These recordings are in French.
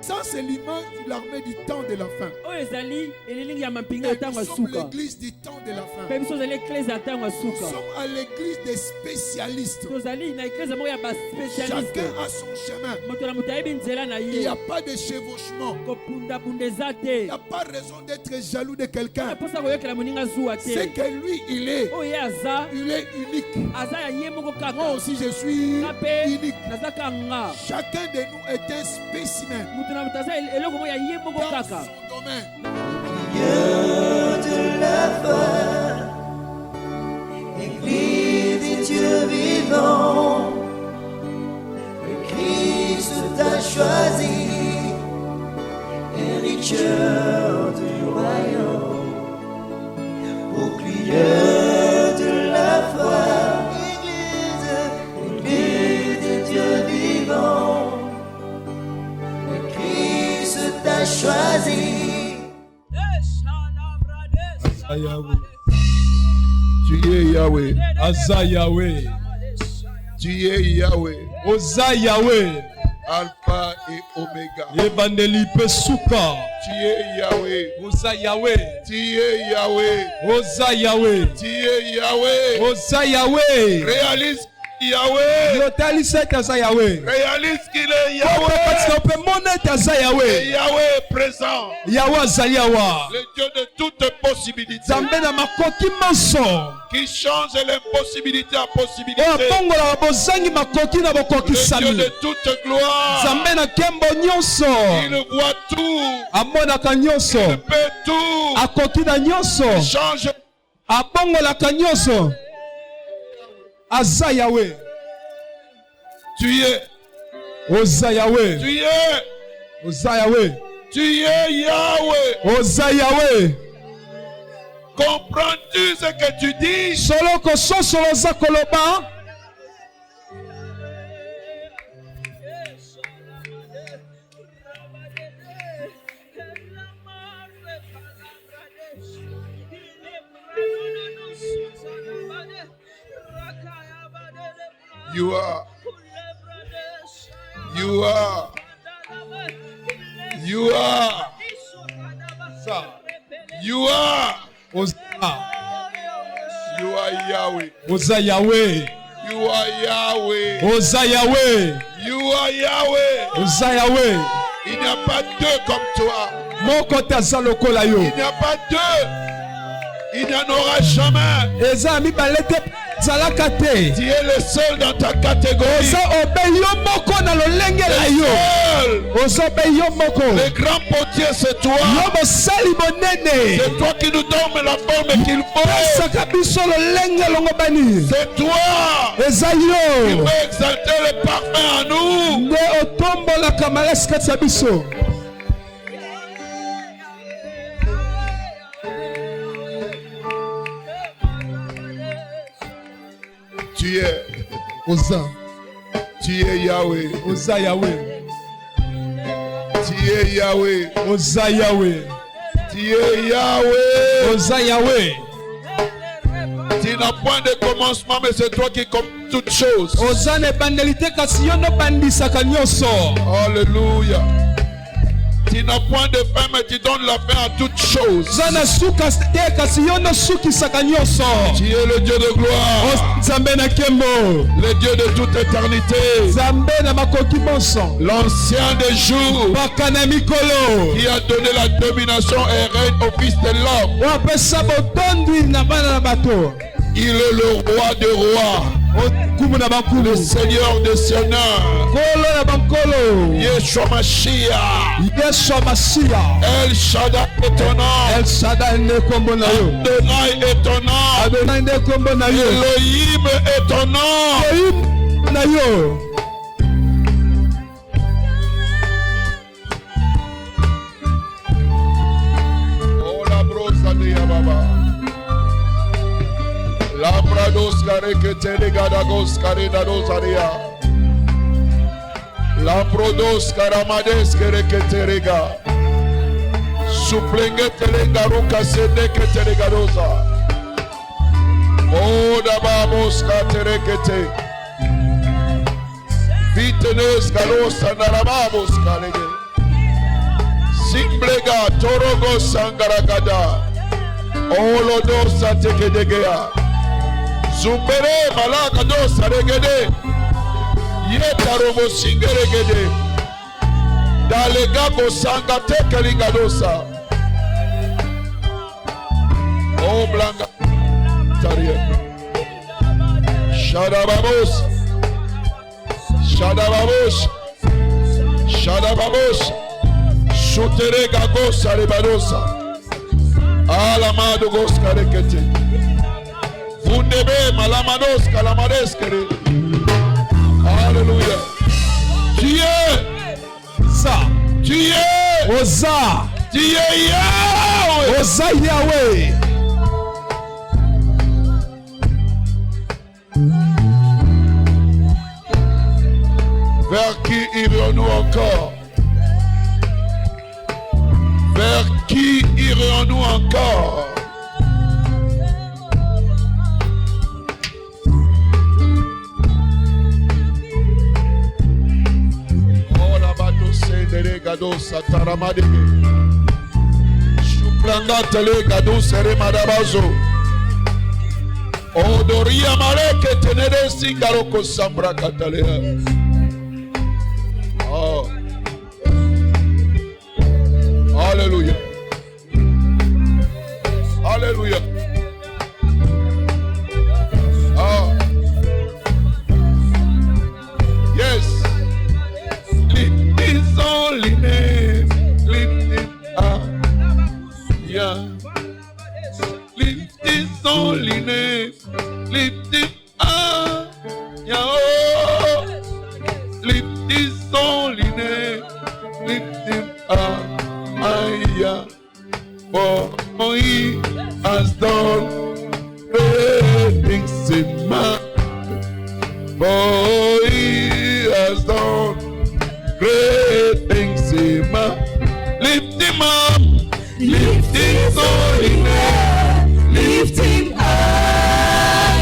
Ça, c'est l'image de l'armée du temps de la fin. Nous sommes l'église du temps de la fin. Nous sommes à l'église des spécialistes. Chacun a son chemin. Il n'y a pas de chevauchement. Il n'y a pas raison d'être jaloux de quelqu'un. C'est que lui, il est unique. Moi aussi, je suis unique. Chacun de nous est un spécimen. Dans son domaine. Dieu de la foi, Église du Dieu vivant, le Christ t'a choisi, héritier du royaume, bouclier de la foi, Église du Dieu vivant, le Christ t'a choisi. Tu es Yahweh. Aza Yahweh. Tu es Yahweh. Oza Yahweh. Alpha et Omega. Ebandeli Pesuka. Tu es Yahweh. Oza Yahweh. Tu es Yahweh. Oza Yahweh. Tu es Yahweh. Oza Yahweh. Réalise Yahweh. Yotalisa Taza Yahweh. Réalise qu'il est Yahweh. Et Yahweh est présent. Yahweh Zaliawa. Le Dieu de toutes possibilités. Zambena makoki manso. Qui change l'impossibilité à possibilité. Le Dieu de toute gloire. Il voit tout. Il peut tout. Il change. Aza Yahweh. Tu es. Oza Yahweh. Tu es. Oza Yahweh. Tu es Yahweh. Oza Yahweh. Comprends-tu ce que tu dis? Solo koso solo zakoloba. You are. You are. You are. You are. Oza. You are Yahweh. Oza Yahweh. You are Yahweh. Oza Yahweh. You are Yahweh. Oza Yahweh. Il n'y a pas deux comme toi. Moko taza lokola yo. Il n'y a pas deux. Il n'y en aura jamais. Eza mi balete zalakate. Tu es le seul dans ta catégorie. Oza obeyo moko na lolenge la yo. Oza obeyo moko. Le grand potier c'est toi. Yo mosali monene. C'est toi qui nous donne la forme qu'il faut. Saka biso lolenge longo bani. C'est toi. Eza Qui yo. veut exalter le parfum en nous. Ne otombo la kamalasi kati ya biso. Tu es. Oza. Tu es Yahweh. Oza Yahweh. Tu es Yahweh. Oza Yahweh. Tu es Yahweh. Oza Yahweh. Tu n'as point de commencement, mais c'est toi qui commences toutes choses. Oza ne bandelite kasi yo no bandisaka nyonso. Alléluia. Tu n'as point de fin, mais tu donnes la fin à toutes choses. Zana suka te kasi yo no sukisaka nyonso. Tu es le Dieu de gloire. Nzambe na kembo. Le Dieu de toute éternité. Nzambe na makoki bonso. L'ancien des jours. Bakana mikolo. Qui a donné la domination et règne au Fils de l'homme. Wapesa botondi na bana na bato. Il est le roi des rois. Le Seigneur des seigneurs. Yeshua Mashiach. Yeshua Mashiach. El Shaddai est ton nom. El Shaddai ne kombo na yo. Adonai est ton nom. Adonai ne kombo na yo. Elohim est ton nom. Elohim na yo. Oh la brosa de Yababa. La prados careke telegadados caredados aria. La prodos caramades kereke terega. Suplenge telegaruka sedeke telegadosa. Oh dabamos katerekete. Vitenes galos andarabamos karege. Torogo Sangaragada. Olodo Satekedegea. Zumbere Malagado Saregede. Yetarobo Singeregede. Dalegabo Sangateke Lingadosa. Oh Blanca Taria. Shadababos. Shadababos. Shadababos. Sotere Gagosa Rebadosa. Alamado Goska Rekete. Fundebe Malamados Kalamadeskere. Alléluia. Tu es ça. Tu es Oza. Tu es Yahweh. Oza Yahweh. Vers qui irions-nous encore? Vers qui irions-nous encore? Oh la bateau c'est de gado sataramade. Chuplanga tele gado sere madabazo. Odoria maleke tenere singaroko sambra katalea. Oh. Alléluia. Alléluia. Oh. Yes. Lift his only name. Lift him up. Yeah. Lift his only name. Lift him up. Yeah. Oh. Lift his only name. Lift him up. For he has done great things in man. For he has done great things in man. Lift him up. Lift his holy name. Lift him higher.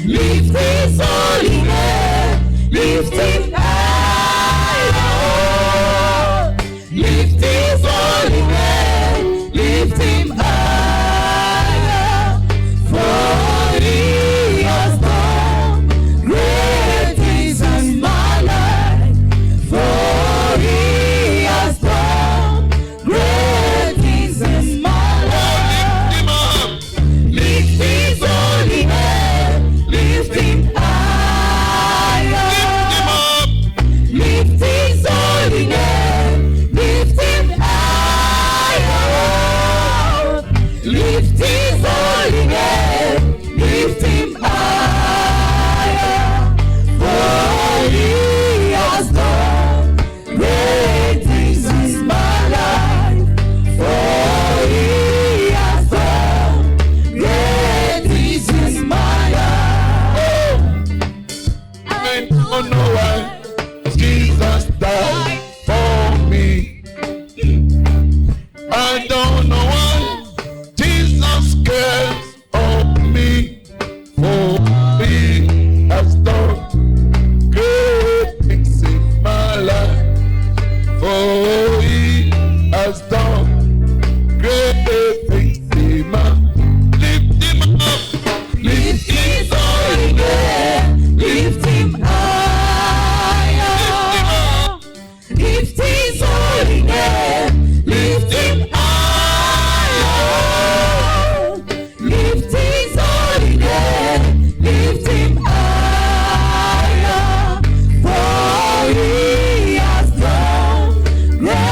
Lift his holy name. Lift him higher. Lift his holy name, lift him higher, for he has done great things in my life, for he has done great things in my life. Lift his holy name, lift him higher, lift his holy name. Lift his holy name, lift him higher, for he has done great things in my life, for he has done great things in my life. Oh, I don't know why Jesus died for me. I don't know why Jesus cares of me, for he has done great things in my life, for he has done great things in my life. Lift him up, lift his holy name, lift him higher, lift his holy name, lift him higher, lift his holy name, lift him higher, for he has done great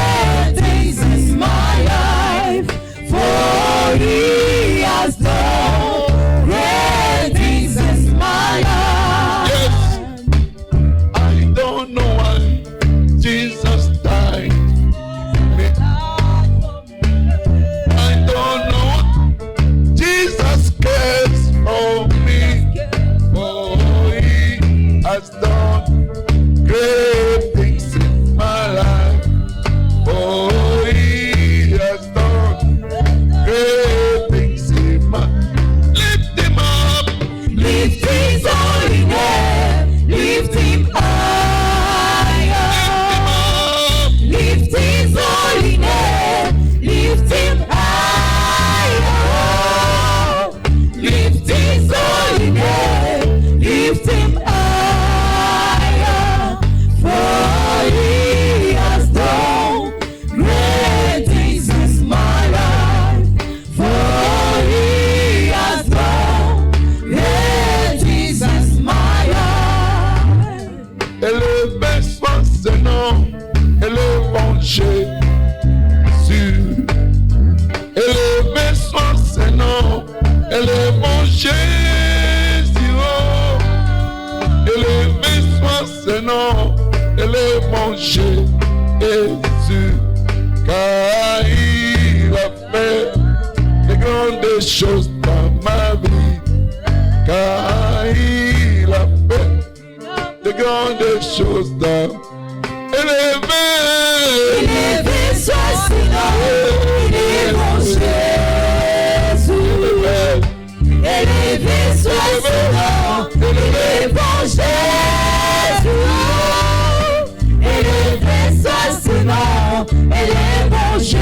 Élevé soit ce nom, il est bon Jésus. Élevé soit ce nom, il est bon Jésus. Élevé soit ce nom, il est bon Jésus.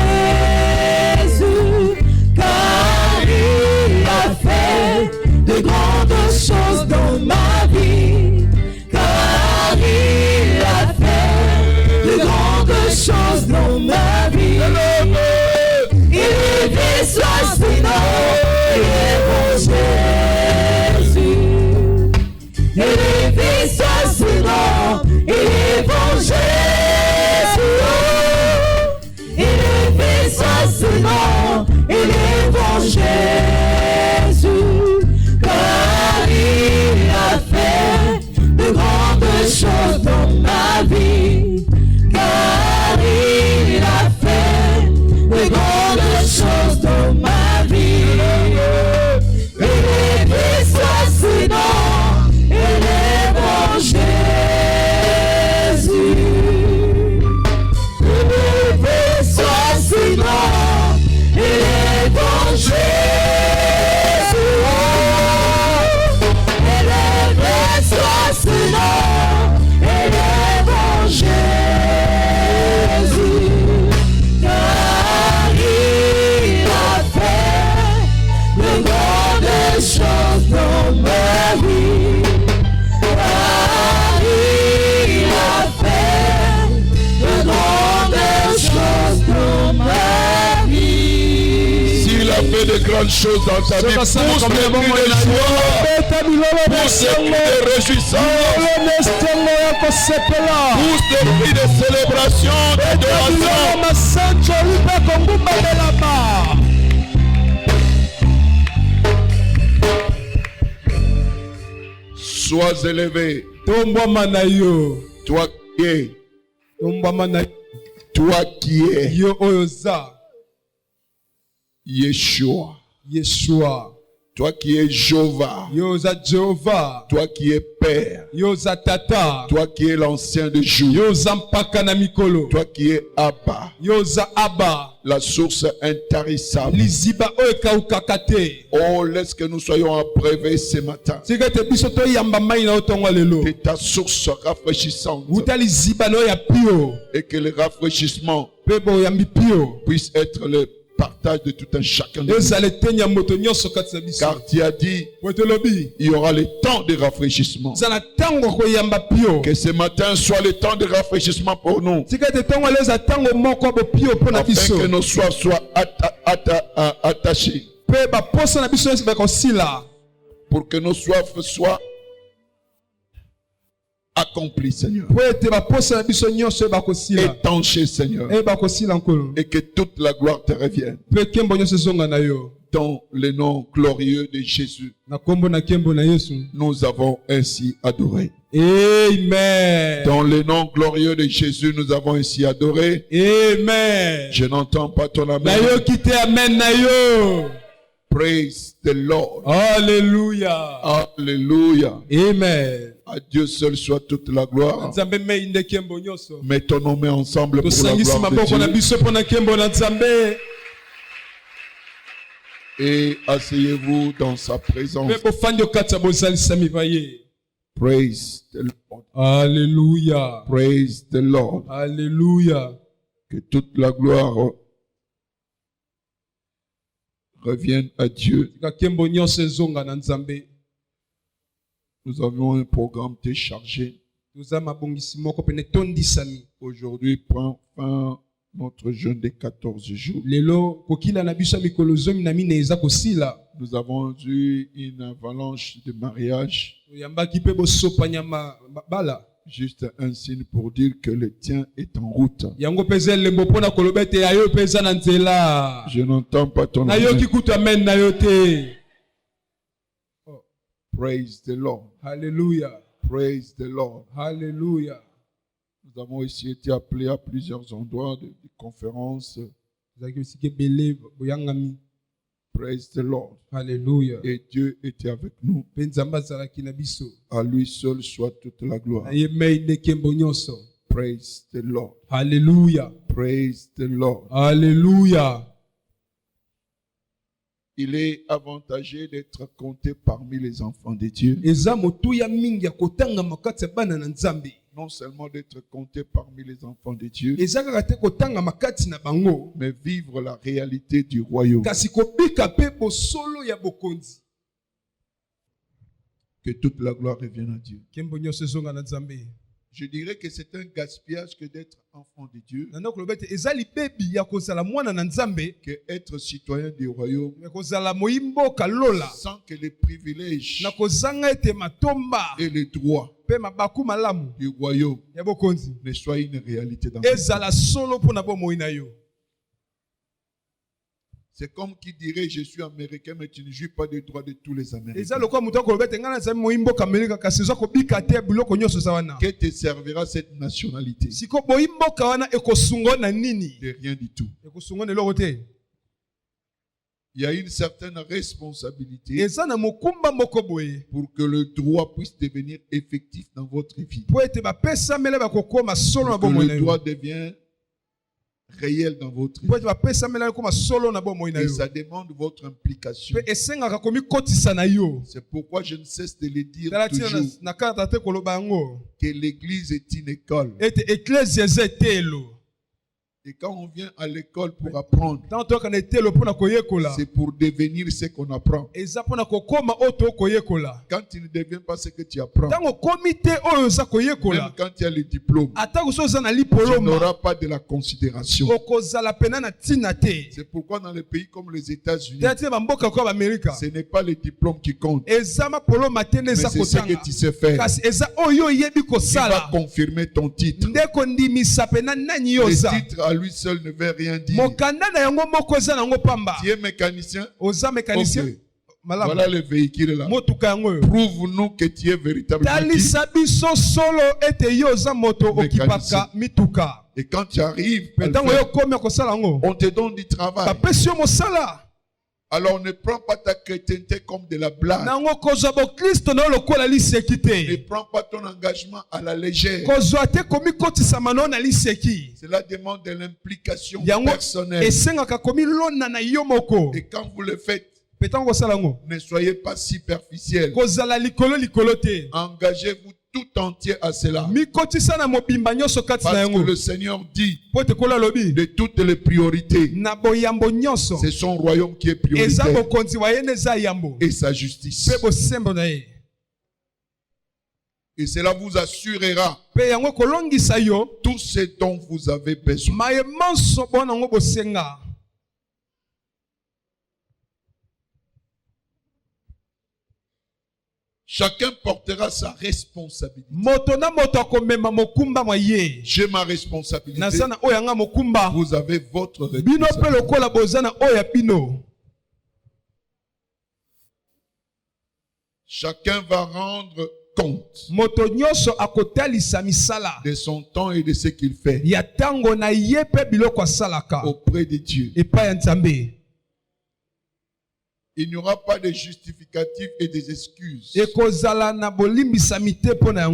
Car il a fait de grandes choses dans ma vie. Car il a fait de grandes choses dans ma vie. Élevé soit ce nom, il est bon Jésus. Élevé soit ce nom, il est bon Jésus. Élevé soit ce nom, il est bon Jésus. Car il a fait de grandes choses dans ma vie. Car il a fait de grandes choses dans ma vie. Élevé soit ce nom, il est bon Jésus. Élevé soit ce nom, il est bon Jésus. Élevé soit ce nom, il est bon Jésus. Car il a fait de grandes choses dans ma vie. Car il a fait de grandes choses dans ma vie. S'il a fait de grandes choses dans ta vie, pousse des cris de joie, pousse des cris de réjouissance, pousse des cris de célébration, d'adoration. Sois élevé, toi qui es Yeshua, toi qui es Jéhovah, toi qui es Père, toi qui es l'ancien de jour, toi qui es Abba, la source intarissable. Oh, laisse que nous soyons abreuvés ce matin de ta source rafraîchissante et que le rafraîchissement puisse être le partage de tout un chacun de nous. Car tu as dit il y aura le temps de rafraîchissement. Que ce matin soit le temps de rafraîchissement pour nous, afin que nos soifs soient attachés, pour que nos soifs soient accompli, Seigneur. Étanché, Seigneur. Et que toute la gloire te revienne. Dans le nom glorieux de Jésus, nous avons ainsi adoré. Amen. Dans le nom glorieux de Jésus, nous avons ainsi adoré. Amen. Je n'entends pas ton amen. Praise the Lord. Alléluia. Alléluia. Amen. À Dieu seul soit toute la gloire. Mettons-nous ensemble pour la gloire de Dieu. Et asseyez-vous dans sa présence. Praise the Lord. Alléluia. Praise the Lord. Alléluia. Que toute la gloire revienne à Dieu. Nous avions un programme téléchargé. Aujourd'hui prend fin notre jeûne de 14 jours. Nous avons eu une avalanche de mariages. Juste un signe pour dire que le tien est en route. Je n'entends pas ton amen. Praise the Lord. Hallelujah. Praise the Lord. Hallelujah. Nous avons aussi été appelés à plusieurs endroits de conférences. Praise the Lord. Hallelujah. Et Dieu était avec nous. À lui seul soit toute la gloire. Praise the Lord. Alléluia. Praise the Lord. Alléluia. Il est avantageux d'être compté parmi les enfants de Dieu. Non seulement d'être compté parmi les enfants de Dieu, mais vivre la réalité du royaume. Que toute la gloire revienne à Dieu. Je dirais que c'est un gaspillage que d'être enfant de Dieu, que être citoyen du royaume, sans que les privilèges et les droits du royaume ne soient une réalité dans notre vie. C'est comme qui dirait je suis américain mais tu ne jouis pas des droits de tous les Américains. Que te servira cette nationalité? De rien du tout. Il y a une certaine responsabilité pour que le droit puisse devenir effectif dans votre vie. Pour que le droit devienne réel dans votre vie. Et ça demande votre implication. C'est pourquoi je ne cesse de le dire toujours que l'église est une école. Et quand on vient à l'école pour apprendre, c'est pour devenir ce qu'on apprend. Quand tu ne deviens pas ce que tu apprends, même quand tu as le diplôme, tu n'auras pas de la considération. C'est pourquoi dans les pays comme les États-Unis, ce n'est pas le diplôme qui compte, mais c'est ce que tu sais faire qui va confirmer ton titre. Le titre à lui seul ne veut rien dire. Tu es mécanicien? Okay. Voilà le véhicule là. Prouve-nous que tu es véritablement mécanicien. Et quand tu arrives, on te donne du travail. Alors ne prends pas ta chrétienté comme de la blague. Ne prends pas ton engagement à la légère. Cela demande de l'implication personnelle. Et quand vous le faites, ne soyez pas superficiel. Engagez-vous tout entier à cela. Parce que le Seigneur dit de toutes les priorités, c'est son royaume qui est prioritaire et sa justice. Et cela vous assurera tout ce dont vous avez besoin. Chacun portera sa responsabilité. J'ai ma responsabilité. Vous avez votre responsabilité. Chacun va rendre compte de son temps et de ce qu'il fait auprès de Dieu. Il n'y aura pas de justificatifs et des excuses.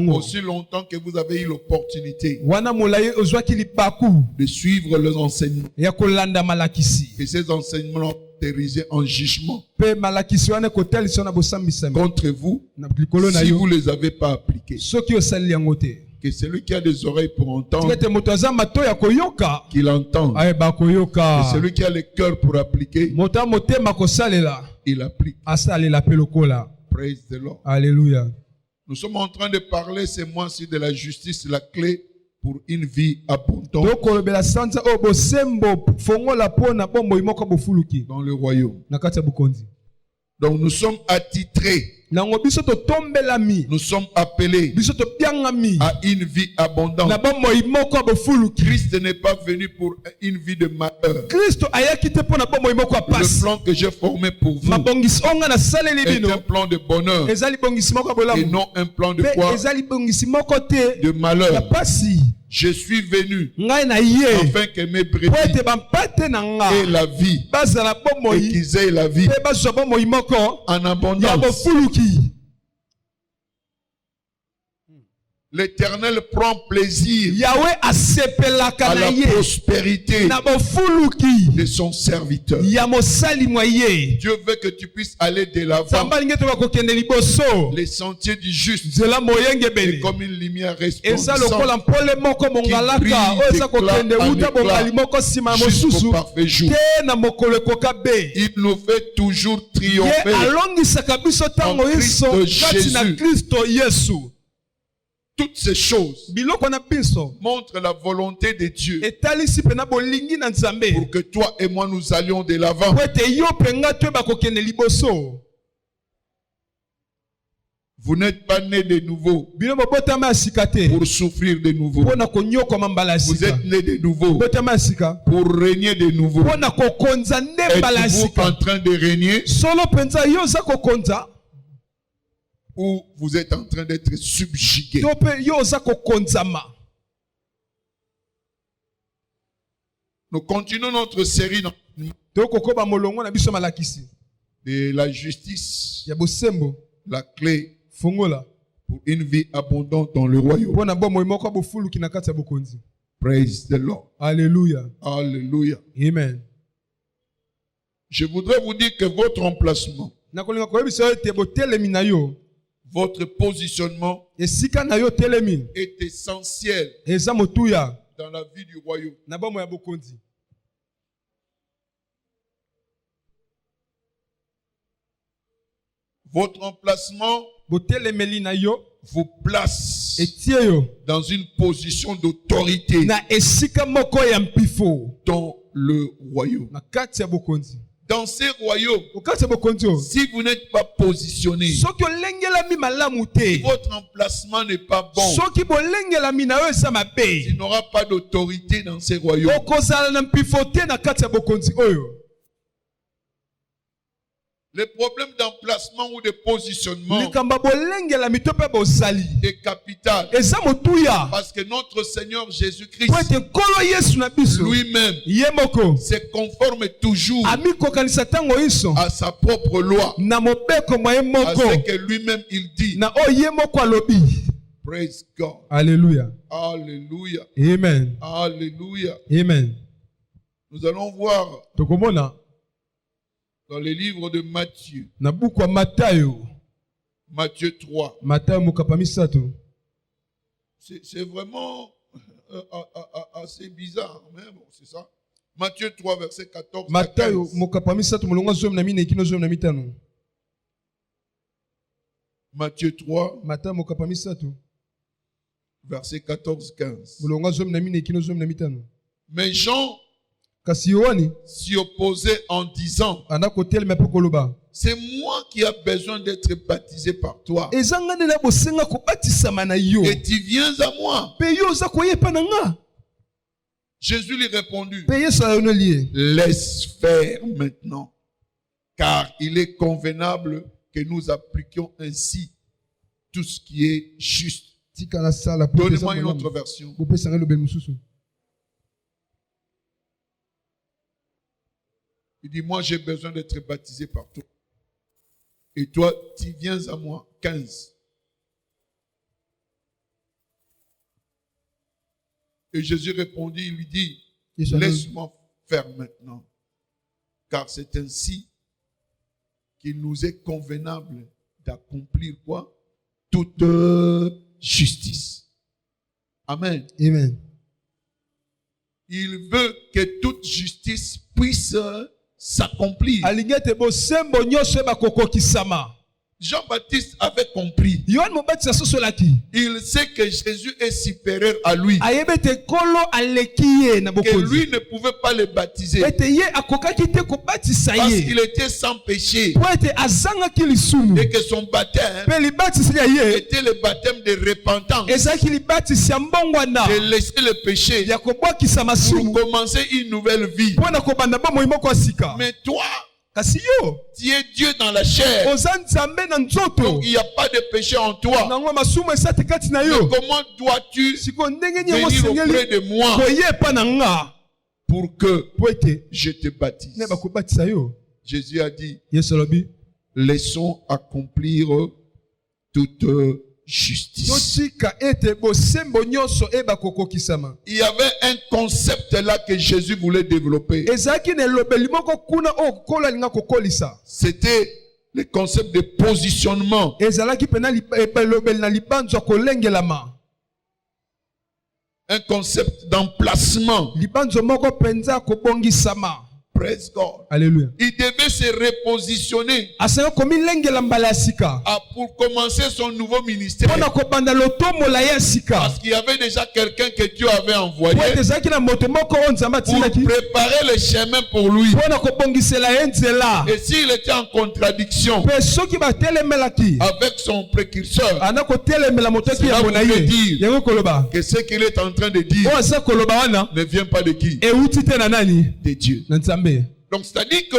Aussi longtemps que vous avez eu l'opportunité de suivre les enseignements. Et ces enseignements dirigés en jugement contre vous si vous ne les avez pas appliqués. Que celui qui a des oreilles pour entendre, qu'il entende. Et celui qui a le cœur pour appliquer, il applique. Praise the Lord. Alléluia. Nous sommes en train de parler ce mois-ci de la justice, la clé pour une vie abondante dans le royaume. Donc nous sommes attitrés. Nous sommes appelés à une vie abondante. Christ n'est pas venu pour une vie de malheur. Le plan que j'ai formé pour vous est un plan de bonheur et non un plan de quoi? De malheur. Je suis venu afin que mes brebis aient la vie et qu'ils aient la vie en abondance. L'Éternel prend plaisir Yahweh à la prospérité de son serviteur. Dieu veut que tu puisses aller de l'avant. Les sentiers du juste est comme une lumière resplendissante qui brille jusqu'au parfait jour. Il nous fait toujours triompher en Christ Jésus. Toutes ces choses montrent la volonté de Dieu pour que toi et moi nous allions de l'avant. Vous n'êtes pas né de nouveau pour souffrir de nouveau. Vous êtes né de nouveau pour régner de nouveau. Êtes-vous en train de régner ou vous êtes en train d'être subjugué? Nous continuons notre série de la justice, la clé pour une vie abondante dans le royaume. Praise the Lord. Alléluia. Alléluia. Amen. Je voudrais vous dire que votre emplacement, votre positionnement est essentiel dans la vie du royaume. Votre emplacement vous place dans une position d'autorité dans le royaume. Dans ces royaumes, si vous n'êtes pas positionné, si votre emplacement n'est pas bon, il n'aura pas d'autorité dans ces royaumes. Le problème d'emplacement ou de positionnement est capital. Parce que notre Seigneur Jésus-Christ lui-même se conforme toujours à sa propre loi. À ce que lui-même il dit. Praise God. Alléluia. Alléluia. Amen. Alléluia. Amen. Nous allons voir dans le livre de Matthieu. Matthieu 3. C'est vraiment assez bizarre, mais bon, c'est ça. Matthieu 3, verset 14 à 15. Matthieu 3, verset 14-15. Mais Jean s'y opposait en disant: c'est moi qui ai besoin d'être baptisé par toi, et tu viens à moi. Jésus lui répondit: laisse faire maintenant, car il est convenable que nous appliquions ainsi tout ce qui est juste. Donnez-moi une autre version. Il dit: moi j'ai besoin d'être baptisé par toi, et toi tu viens à moi. 15. Et Jésus répondit, il lui dit: laisse-moi faire maintenant, car c'est ainsi qu'il nous est convenable d'accomplir quoi? Toute justice. Amen. Amen. Il veut que toute justice puisse s'accomplir. Jean-Baptiste avait compris. Il sait que Jésus est supérieur à lui. Que lui ne pouvait pas le baptiser. Parce qu'il était sans péché. Et que son baptême était le baptême de repentance. De laisser le péché pour commencer une nouvelle vie. Mais toi, tu es Dieu dans la chair. Donc il n'y a pas de péché en toi. Mais comment dois-tu venir auprès de moi pour que je te baptise? Jésus a dit: laissons accomplir toute justice. Il y avait un concept là que Jésus voulait développer. C'était le concept de positionnement. Un concept d'emplacement. Praise God. Alléluia. Il devait se repositionner pour commencer son nouveau ministère. Parce qu'il y avait déjà quelqu'un que Dieu avait envoyé pour préparer le chemin pour lui. Et s'il était en contradiction avec son précurseur, cela voulait dire que ce qu'il est en train de dire ne vient pas de qui? De Dieu. Donc c'est-à-dire que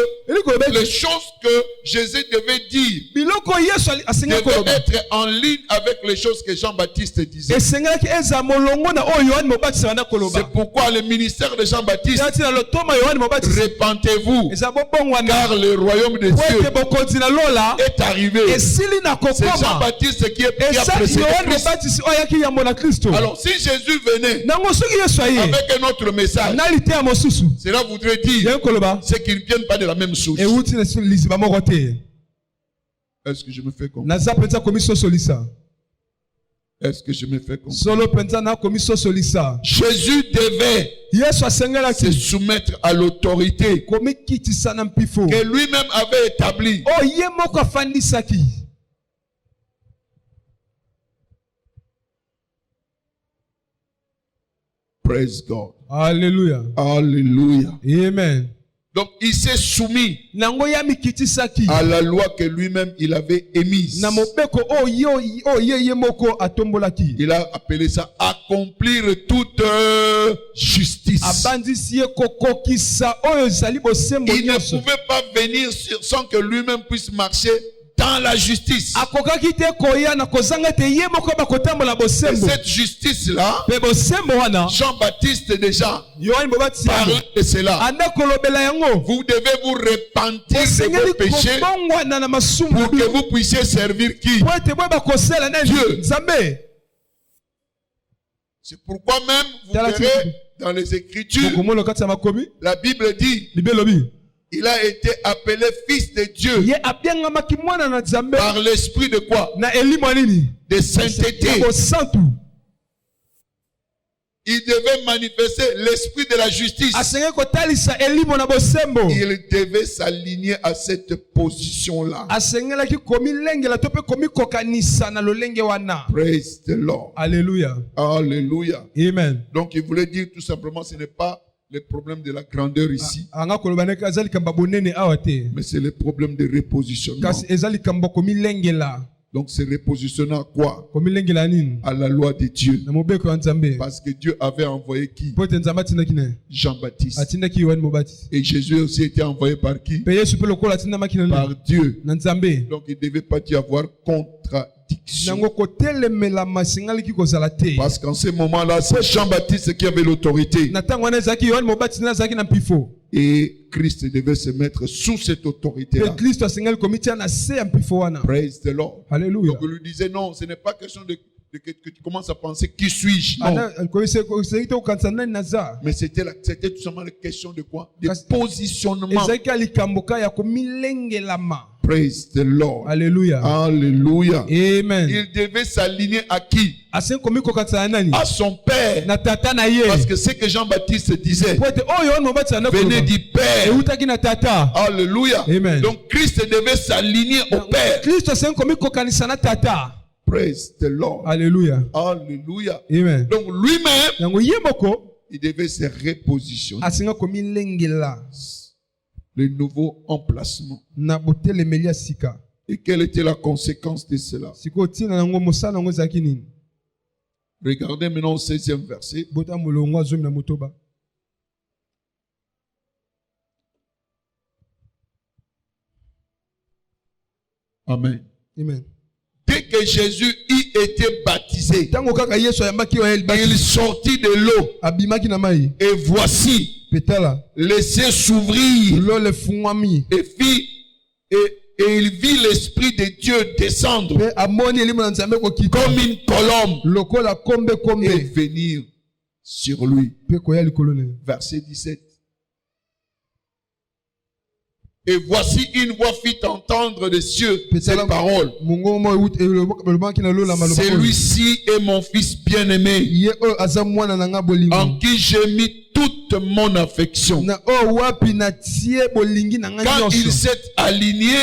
les choses que Jésus devait dire devaient être en ligne avec les choses que Jean-Baptiste disait. C'est pourquoi le ministère de Jean-Baptiste, répentez-vous, car le royaume de Dieu est arrivé. C'est Jean-Baptiste qui a précédé Christ. Alors si Jésus venait avec un autre message, cela voudrait dire qu'ils ne viennent pas de la même source. Est-ce que je me fais comprendre? Est-ce que je me fais comprendre? Jésus devait se soumettre à l'autorité que lui-même avait établie. Praise God. Alléluia. Alléluia. Amen. Donc il s'est soumis à la loi que lui-même il avait émise. Il a appelé ça accomplir toute justice. Il ne pouvait pas venir sans que lui-même puisse marcher dans la justice. Et cette justice-là, Jean-Baptiste déjà parlait de cela. Vous devez vous repentir de vos péchés pour que vous puissiez servir qui? Dieu. C'est pourquoi même vous verrez dans les Écritures, la Bible dit il a été appelé fils de Dieu par l'esprit de quoi? De sainteté. Il devait manifester l'esprit de la justice. Il devait s'aligner à cette position-là. Praise the Lord. Alléluia. Alléluia. Amen. Donc il voulait dire tout simplement, ce n'est pas le problème de la grandeur ici, mais c'est le problème de repositionnement. Donc c'est repositionner à quoi? À la loi de Dieu. Parce que Dieu avait envoyé qui? Jean-Baptiste. Et Jésus aussi été envoyé par qui? Par Dieu. Donc il ne devait pas y avoir contradiction. Parce qu'en ce moment-là, c'est Jean-Baptiste qui avait l'autorité. Et Christ devait se mettre sous cette autorité-là. Praise the Lord. Alléluia. Donc il lui disait non, ce n'est pas question que tu commences à penser qui suis-je. Non. Mais c'était tout simplement la question de quoi? De positionnement. Praise the Lord. Alléluia. Alléluia. Amen. Il devait s'aligner à qui? À son père. Parce que ce que Jean-Baptiste disait venait du père. Alléluia. Amen. Donc Christ devait s'aligner au père. Praise the Lord. Alléluia. Alléluia. Amen. Donc lui-même, il devait se repositionner. Le nouveau emplacement. Et quelle était la conséquence de cela? Regardez maintenant au 16e verset. Amen. Amen. Dès que Jésus y était baptisé, il sortit de l'eau. Et voici, les cieux s'ouvrirent. Et il vit l'Esprit de Dieu descendre comme une colombe et venir sur lui. Verset 17. Et voici une voix fit entendre des cieux cette parole. Celui-ci est mon fils bien-aimé, en qui j'ai mis toute mon affection. Quand il s'est aligné,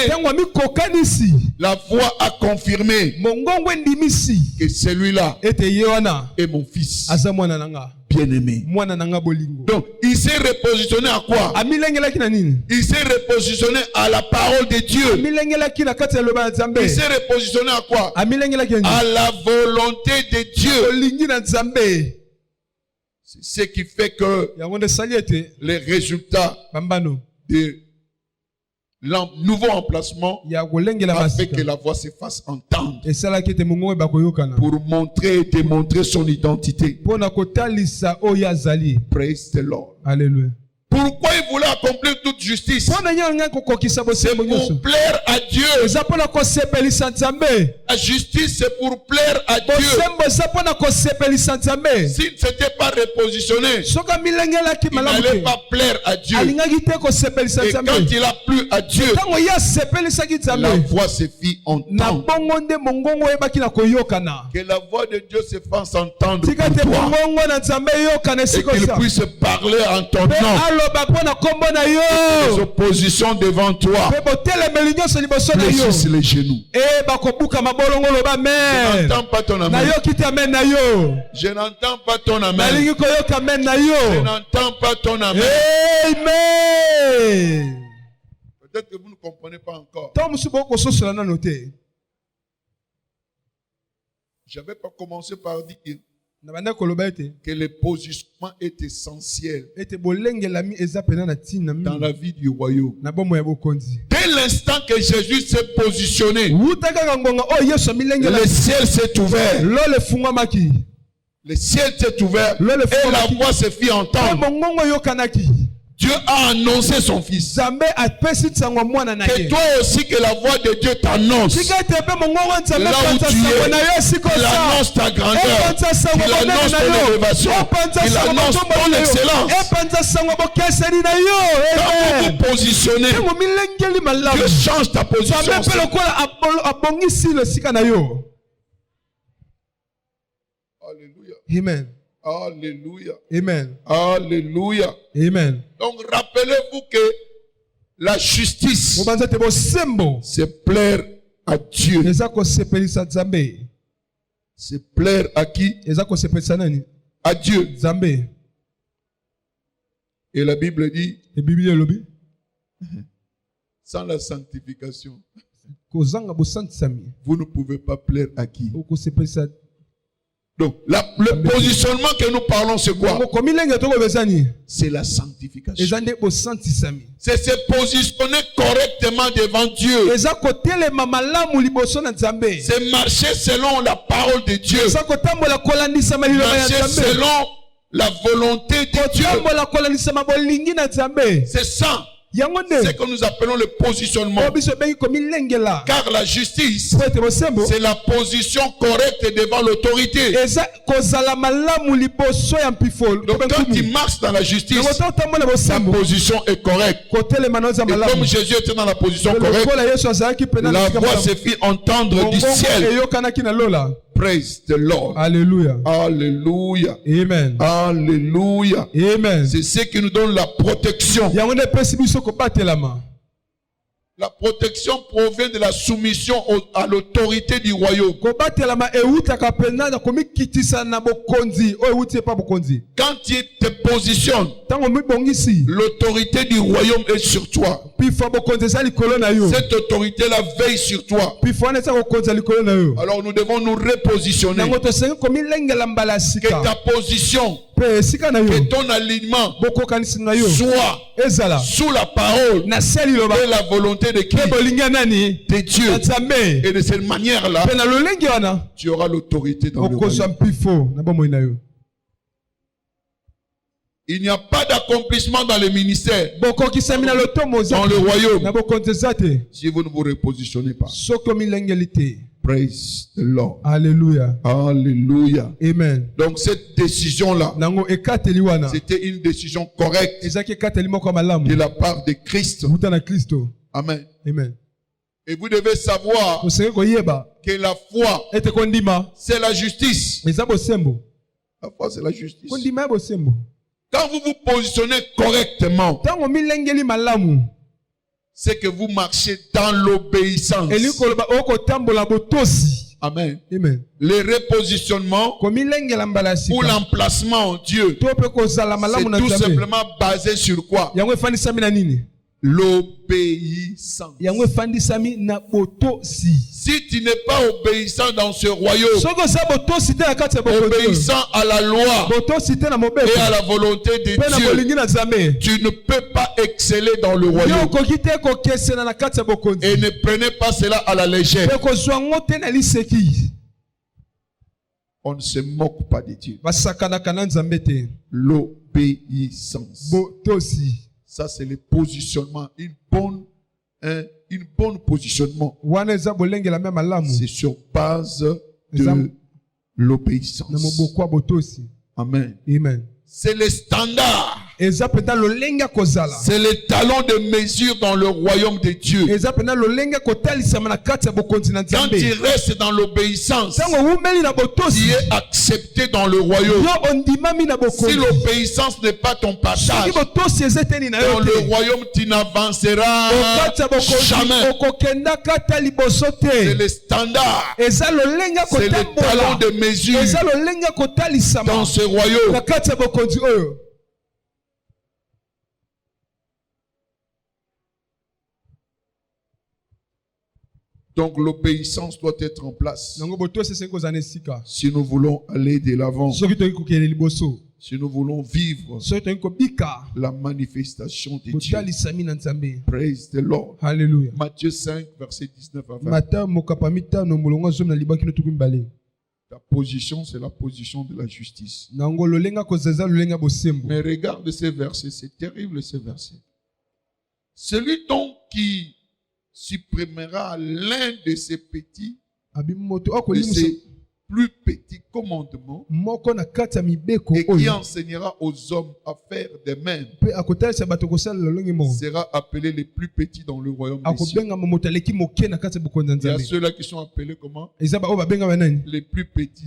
la voix a confirmé que celui-là est mon fils bien-aimé. Donc, il s'est repositionné à quoi? Il s'est repositionné à la parole de Dieu. Il s'est repositionné à quoi? À la volonté de Dieu. C'est ce qui fait que les résultats de nouveau emplacement a fait que la voix se fasse entendre pour montrer et démontrer son identité. Praise the Lord. Alléluia. Pourquoi il voulait accomplir toute justice? C'est pour plaire à Dieu. La justice, c'est pour plaire à Dieu. S'il ne s'était pas repositionné, il n'allait pas plaire à Dieu. Et quand il a plu à Dieu, la voix se fit entendre. Que la voix de Dieu se fasse entendre pour toi. Et qu'il puisse parler en ton nom. Les oppositions devant toi. Fléchissent les genoux. Je n'entends pas ton amen. Je n'entends pas ton amen. Je n'entends pas ton amen. Peut-être que vous ne comprenez pas encore. Je n'avais pas commencé par dire que le positionnement est essentiel dans la vie du royaume. Dès l'instant que Jésus s'est positionné, le ciel s'est ouvert. Le ciel s'est ouvert et la voix se fit entendre. Dieu a annoncé son fils. Que toi aussi, que la voix de Dieu t'annonce. Là où tu es, il annonce ta grandeur, il annonce ton élévation, il annonce ton excellence. Quand vous vous positionnez, Dieu change ta position. Alléluia. Amen. Alléluia. Amen. Alléluia. Amen. Donc rappelez-vous que la justice, c'est plaire à Dieu. C'est plaire à qui? À Dieu. Et la Bible dit, sans la sanctification, vous ne pouvez pas plaire à qui? Donc, le positionnement que nous parlons, c'est quoi? C'est la sanctification. C'est se positionner correctement devant Dieu. C'est marcher selon la parole de Dieu. Marcher selon la volonté de Dieu. C'est ça. C'est que nous appelons le positionnement. Car la justice, c'est la position correcte devant l'autorité. Donc quand tu marches dans la justice, ta position est correcte. Et comme Jésus était dans la position correcte, la voix se fit entendre du ciel. Praise the Lord. Alléluia. Alléluia. Amen. Alléluia. Amen. C'est ce qui nous donne la protection. La protection provient de la soumission à l'autorité du royaume. Quand tu te positionnes, l'autorité du royaume est sur toi. Cette autorité-là veille sur toi. Alors nous devons nous repositionner. Que ta position, que ton alignement soit sous la parole et la volonté de qui? De Dieu. Et de cette manière-là, tu auras l'autorité dans le royaume. Il n'y a pas d'accomplissement dans le ministère, dans le royaume, si vous ne vous repositionnez pas. Praise the Lord. Alléluia. Alléluia. Amen. Donc cette décision-là, c'était une décision correcte de la part de Christ. Amen. Amen. Et vous devez savoir que la foi, c'est la justice. La foi, c'est la justice. Quand vous vous positionnez correctement, c'est que vous marchez dans l'obéissance. Amen. Amen. Le repositionnement ou l'emplacement en Dieu, c'est tout simplement basé sur quoi? L'obéissance. Si tu n'es pas obéissant dans ce royaume, obéissant à la loi et à la volonté de Dieu, tu ne peux pas exceller dans le royaume. Et ne prenez pas cela à la légère. On ne se moque pas de Dieu. L'obéissance. Ça, c'est le positionnement. Une bonne positionnement. C'est sur base de l'obéissance. Amen. Amen. C'est le standard. C'est le talon de mesure dans le royaume de Dieu. Quand tu restes dans l'obéissance, tu es accepté dans le royaume. Si l'obéissance n'est pas ton passage, dans le royaume, tu n'avanceras jamais. C'est le standard. C'est le talon de mesure dans ce royaume. Donc l'obéissance doit être en place. Si nous voulons aller de l'avant, si nous voulons vivre la manifestation de Dieu. Praise the Lord. Hallelujah. Matthieu 5, verset 19 à 20. Ta position, c'est la position de la justice. Mais regarde ces versets, c'est terrible ces versets. Celui donc qui supprimera l'un de ces petits, de ces plus petits commandements, et qui enseignera aux hommes à faire de même, sera appelé les plus petits dans le royaume des cieux. Il y a ceux-là qui sont appelés comment? Les plus petits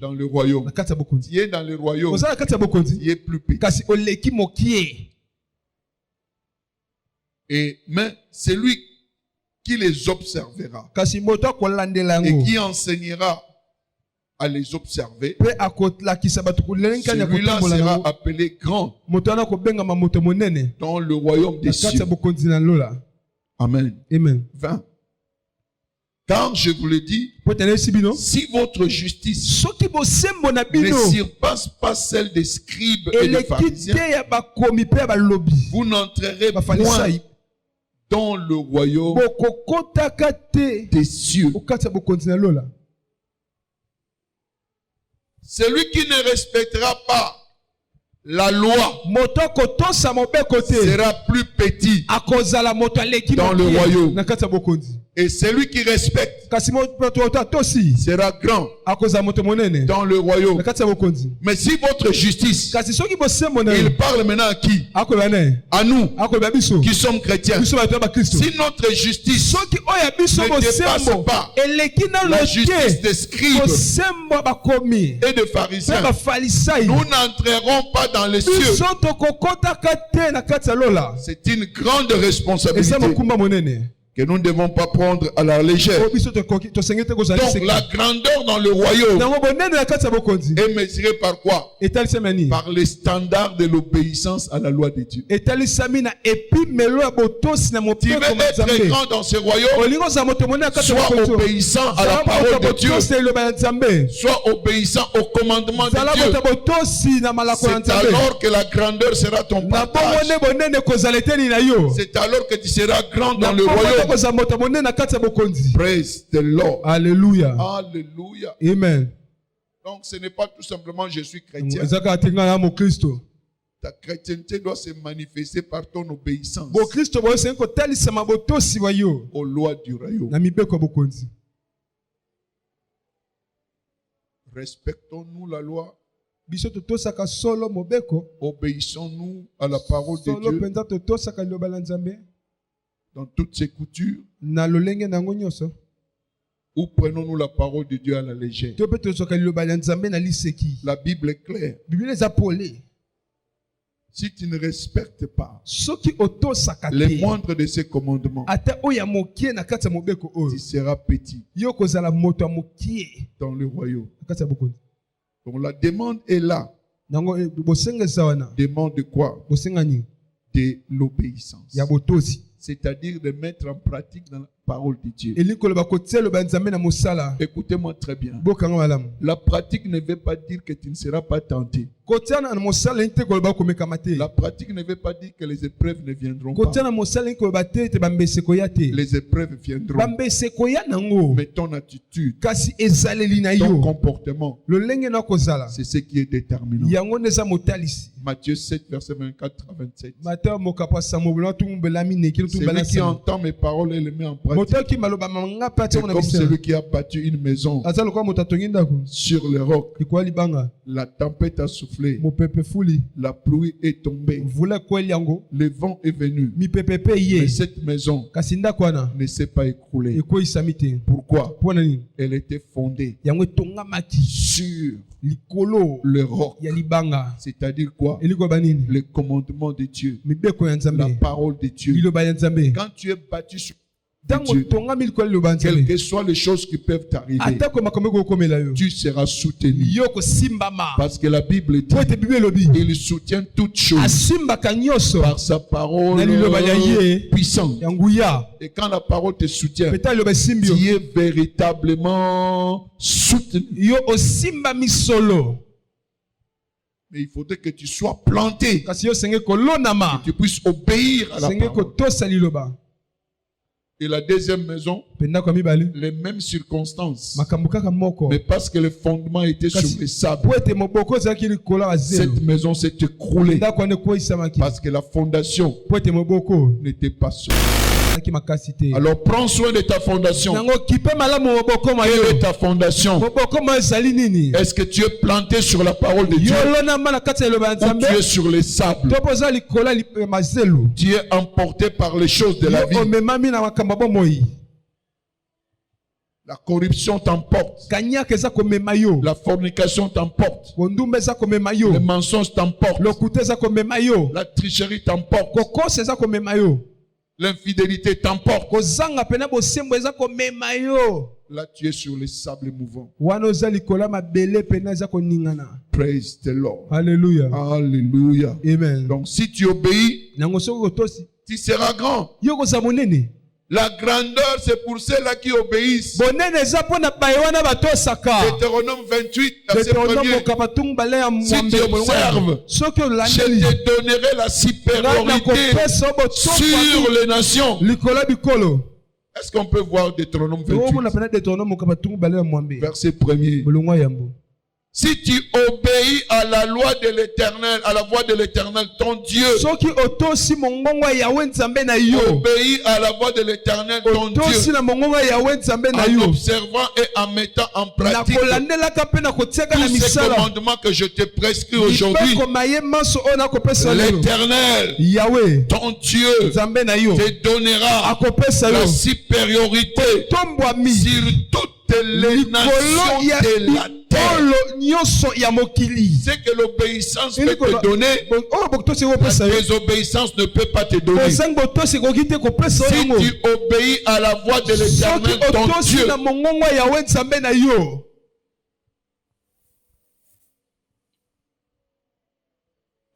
dans le royaume. Tu es dans le royaume, tu es plus petit. Et mais celui qui les observera et qui enseignera à les observer, celui-là sera appelé grand dans le royaume des cieux. Amen. Amen. 20. Car je vous le dis, si votre justice ne surpasse pas celle des scribes et des pharisiens, vous n'entrerez point dans le royaume des cieux. Celui qui ne respectera pas la loi sera plus petit dans le royaume. Et celui qui respecte sera grand dans le royaume. Mais si votre justice, il parle maintenant à qui? À nous qui sommes chrétiens. Si notre justice ne dépasse pas la justice des scribes et des pharisiens, nous n'entrerons pas dans les cieux. C'est une grande responsabilité que nous ne devons pas prendre à la légère. Donc la grandeur dans le royaume est mesurée par quoi? Par les standards de l'obéissance à la loi de Dieu. Tu veux être grand dans ce royaume, sois obéissant à la parole de Dieu, sois obéissant au commandement de Dieu. C'est alors que la grandeur sera ton partage. C'est alors que tu seras grand dans le royaume. Praise the Lord. Alléluia. Alléluia. Amen. Donc ce n'est pas tout simplement je suis chrétien. Ta chrétienté doit se manifester par ton obéissance aux lois du royaume. Respectons-nous la loi. Obéissons-nous à la parole de Dieu dans toutes ses coutures. Ou prenons-nous la parole de Dieu à la légère? La Bible est claire. Si tu ne respectes pas les moindres de ces commandements, tu seras petit dans le royaume. Donc la demande est là. Demande de quoi? De l'obéissance. C'est-à-dire de mettre en pratique dans la parole de Dieu. Écoutez-moi très bien. La pratique ne veut pas dire que tu ne seras pas tenté. La pratique ne veut pas dire que les épreuves ne viendront pas. Les épreuves viendront. Mais ton attitude, ton comportement, c'est ce qui est déterminant. Matthieu 7, verset 24 à 27. Celui qui entend mes paroles et les met en pratique, c'est comme celui qui a bâti une maison sur le roc. La tempête a soufflé, la pluie est tombée, le vent est venu, mais cette maison ne s'est pas écroulée. Pourquoi? Elle était fondée sur le roc. C'est-à-dire quoi? Le commandement de Dieu, la parole de Dieu. Quand tu es battu sur Dieu, quelles que soient les choses qui peuvent t'arriver, tu seras soutenu. Parce que la Bible dit il soutient toutes choses par sa parole puissante. Et quand la parole te soutient, tu es véritablement soutenu. Mais il faudrait que tu sois planté, que tu puisses obéir à la parole. Et la deuxième maison, les mêmes circonstances. Mais parce que le fondement était sur le sable, cette maison s'est écroulée. Parce que la fondation n'était pas solide. Alors prends soin de ta fondation. Quelle est ta fondation? Est-ce que tu es planté sur la parole de Dieu ou tu es sur les sables? Tu es emporté par les choses de la vie. La corruption t'emporte. La fornication t'emporte. Les mensonges t'emportent. La tricherie t'emporte. L'infidélité t'emporte. Là, tu es sur les sables mouvants. Praise the Lord. Alléluia. Alléluia. Amen. Donc, si tu obéis, tu seras grand. La grandeur, c'est pour ceux-là qui obéissent. Deutéronome 28, verset 1er. Si tu observes, je te donnerai la supériorité sur les nations. Est-ce qu'on peut voir Deutéronome 28, verset 1er? Si tu obéis à la loi de l'Éternel, à la voix de l'Éternel, ton Dieu, obéis à la voix de l'Éternel, ton Dieu, en observant et en mettant en pratique tous ces commandements que je te prescris aujourd'hui, l'Éternel, ton Dieu, te donnera la supériorité sur toutes les nations de la terre. C'est que l'obéissance peut te donner, la désobéissance ne peut pas te donner. Si tu obéis à la voix de l'Éternel, ton Dieu,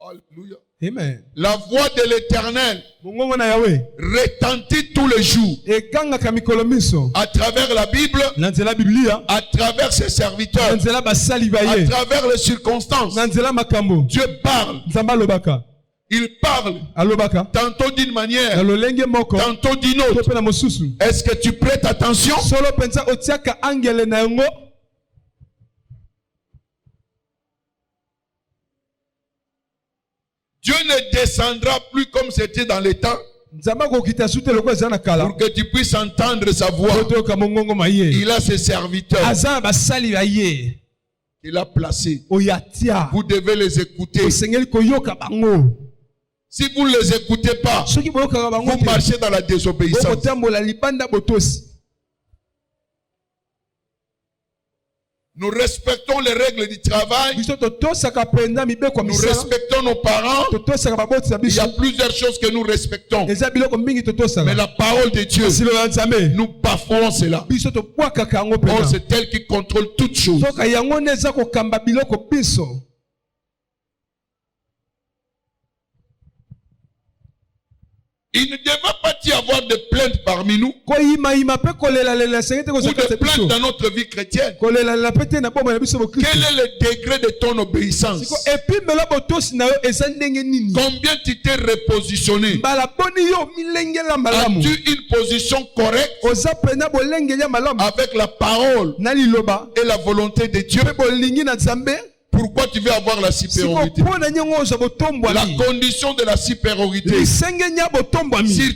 alléluia. Amen. La voix de l'Éternel retentit tous les jours à travers la Bible, à travers ses serviteurs, à travers les circonstances. Dieu parle. Il parle tantôt d'une manière, tantôt d'une autre. Est-ce que tu prêtes attention? Dieu ne descendra plus comme c'était dans les temps. Pour que tu puisses entendre sa voix. Il a ses serviteurs. Il a placé. Vous devez les écouter. Si vous ne les écoutez pas, vous marchez dans la désobéissance. Nous respectons les règles du travail. Nous respectons nos parents. Il y a plusieurs choses que nous respectons. Mais la parole de Dieu, nous bafouons cela. Oh, c'est elle qui contrôle toutes choses. Il ne devrait pas y avoir de plaintes parmi nous. Ou de plaintes dans notre vie chrétienne. Quel est le degré de ton obéissance? Combien tu t'es repositionné? As-tu une position correcte avec la parole et la volonté de Dieu? Pourquoi tu veux avoir la supériorité? La condition de la supériorité sur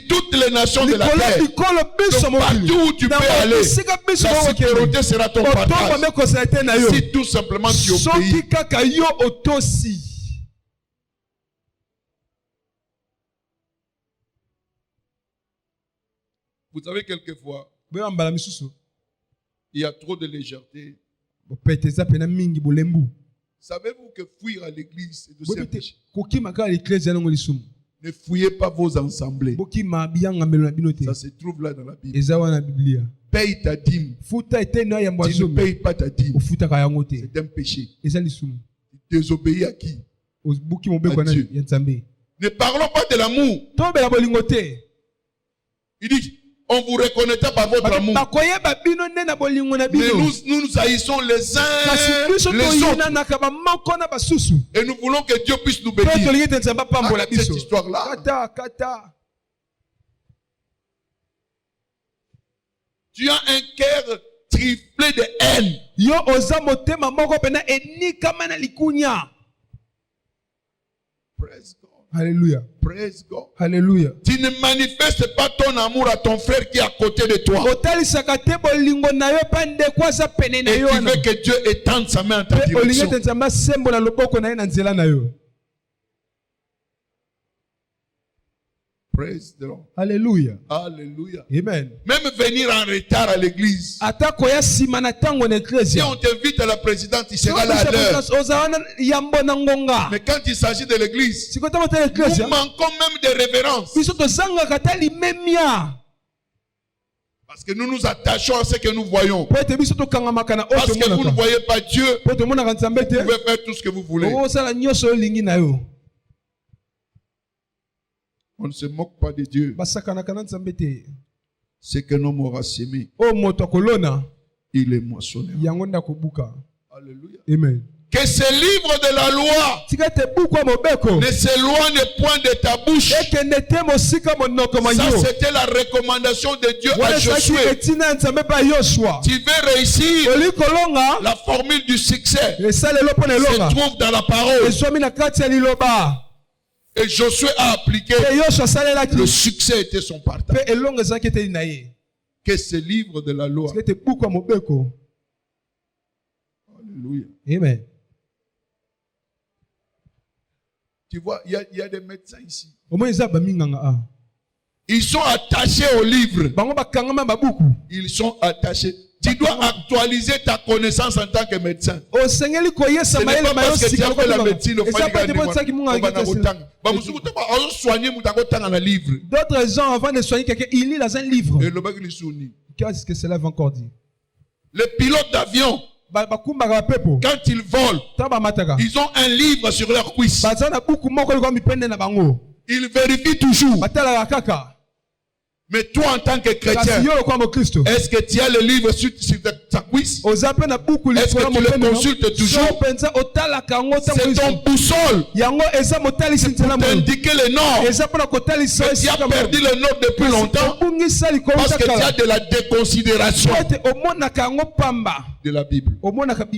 toutes les nations de la terre. Donc partout où tu peux aller, la supériorité sera ton partage. Si tout simplement tu obéis. Vous savez, quelquefois, il y a trop de légèreté. Savez-vous que fuir à l'église est aussi un péché? Ne fouillez pas vos assemblées. Ça se trouve là dans la Bible. Paye ta dîme. Tu ne payes pas ta dîme. C'est un péché. Tu désobéis à qui? À Dieu. Ne parlons pas de l'amour. Il dit, on vous reconnaîtra par votre amour. Mais nous haïssons les uns les autres. Et nous voulons que Dieu puisse nous bénir. Arrête cette histoire-là. Tu as un cœur triplé de haine. Praise God. Alléluia. Praise God. Alléluia. Tu ne manifestes pas ton amour à ton frère qui est à côté de toi. Et tu veux que Dieu étende sa main en ta direction. Praise the Lord. Alléluia. Alléluia. Amen. Même venir en retard à l'église. Si on t'invite à la présidente, il sera là à l'heure. Mais quand il s'agit de l'église, nous manquons même de révérence. Parce que nous nous attachons à ce que nous voyons. Parce que vous ne voyez pas Dieu, vous pouvez faire tout ce que vous voulez. On ne se moque pas de Dieu. Ce que l'homme aura sémé, il est moissonné. Alléluia. Amen. Que ce livre de la loi ne s'éloigne point de ta bouche. Ça, c'était la recommandation de Dieu à Josué. Tu veux réussir, la formule du succès se trouve dans la parole. Et Josué a appliqué. Le succès était son partage. Que ce livre de la loi. Alléluia. Amen. Tu vois, il y a des médecins ici. Ils sont attachés au livre. Ils sont attachés. Tu dois actualiser ta connaissance en tant que médecin. Ce n'est pas parce que tu as fait la médecine D'autres gens, avant de soigner quelqu'un, ils lisent dans un livre. Qu'est-ce que cela veut encore dire? Les pilotes d'avion, quand ils volent, ils ont un livre sur leur cuisse. Ils vérifient toujours. Mais toi, en tant que chrétien, est-ce que tu as le livre sur ta cuisse? Est-ce que tu le consultes toujours? C'est ton boussole. C'est pour t'indiquer le nord. Mais tu as perdu le nord depuis longtemps parce que tu as de la déconsidération. de la Bible? Combien de fois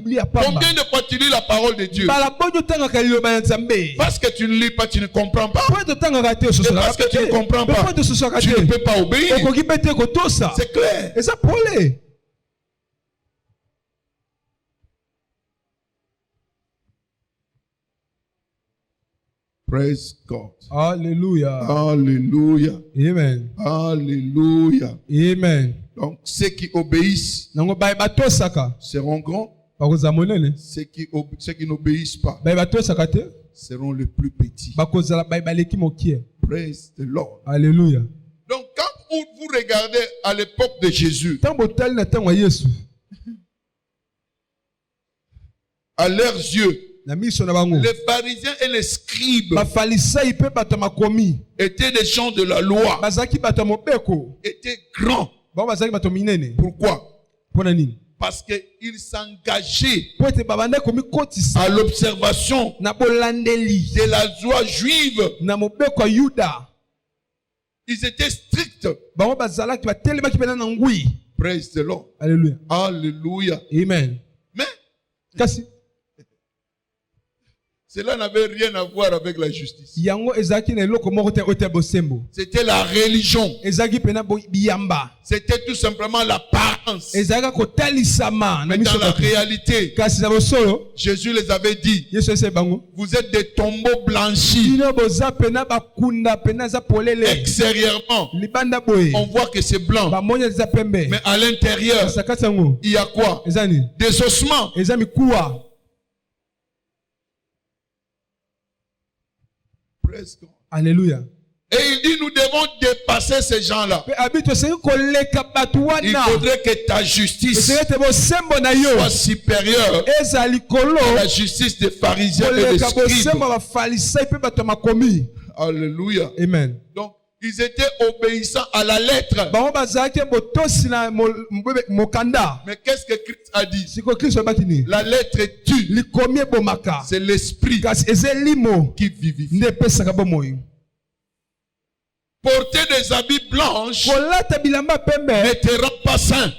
tu lis la parole de Dieu? Parce que tu ne lis pas, tu ne comprends pas. Et parce que tu ne comprends pas, tu ne peux pas obéir. C'est clair. Praise God. Alléluia. Alléluia. Amen. Alléluia. Amen. Donc, ceux qui obéissent seront grands. Ceux qui n'obéissent pas seront les plus petits. Praise the Lord. Alléluia. Donc, quand vous regardez à l'époque de Jésus, à leurs yeux, les pharisiens et les scribes étaient des gens de la loi, étaient grands. Pourquoi? Parce qu'ils s'engageaient à l'observation de la loi juive. Ils étaient stricts. Praise the Lord. Alléluia. Alléluia. Amen. Mais cela n'avait rien à voir avec la justice. C'était la religion. C'était tout simplement l'apparence. Mais dans la réalité, Jésus les avait dit, vous êtes des tombeaux blanchis. Extérieurement, on voit que c'est blanc. Mais à l'intérieur, il y a quoi? Des ossements. Alléluia. Et il dit, nous devons dépasser ces gens-là. Il faudrait que ta justice soit supérieure à la justice des pharisiens et des scribes. Alléluia. Amen. Donc, ils étaient obéissants à la lettre. Mais qu'est-ce que Christ a dit? La lettre tue. C'est l'esprit qui vivifie. Porter des habits blanches ne te rend pas saint.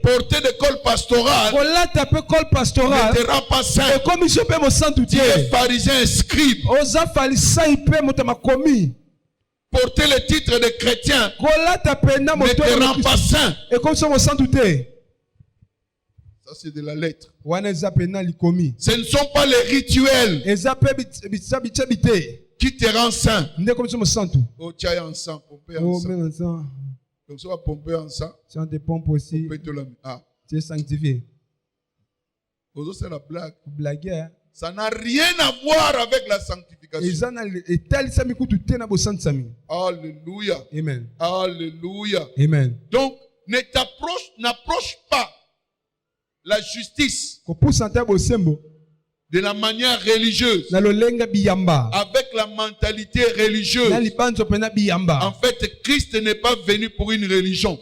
Porter des cols pastorales ne te rend pas saint. Tu es pharisien et scribe. Porter le titre de chrétien ne te rend pas saint. Ça, c'est de la lettre. Ce ne sont pas les rituels qui te rend saint. Oh, tu as un sang, pomper un sang. Donc, ça va pomper un sang. Si on te pompe aussi, tu es sanctifié. C'est la blague. Blague. Ça n'a rien à voir avec la sanctification. Alléluia. Amen. Alléluia. Amen. Donc, n'approche pas la justice de la manière religieuse, avec la mentalité religieuse. En fait, Christ n'est pas venu pour une religion.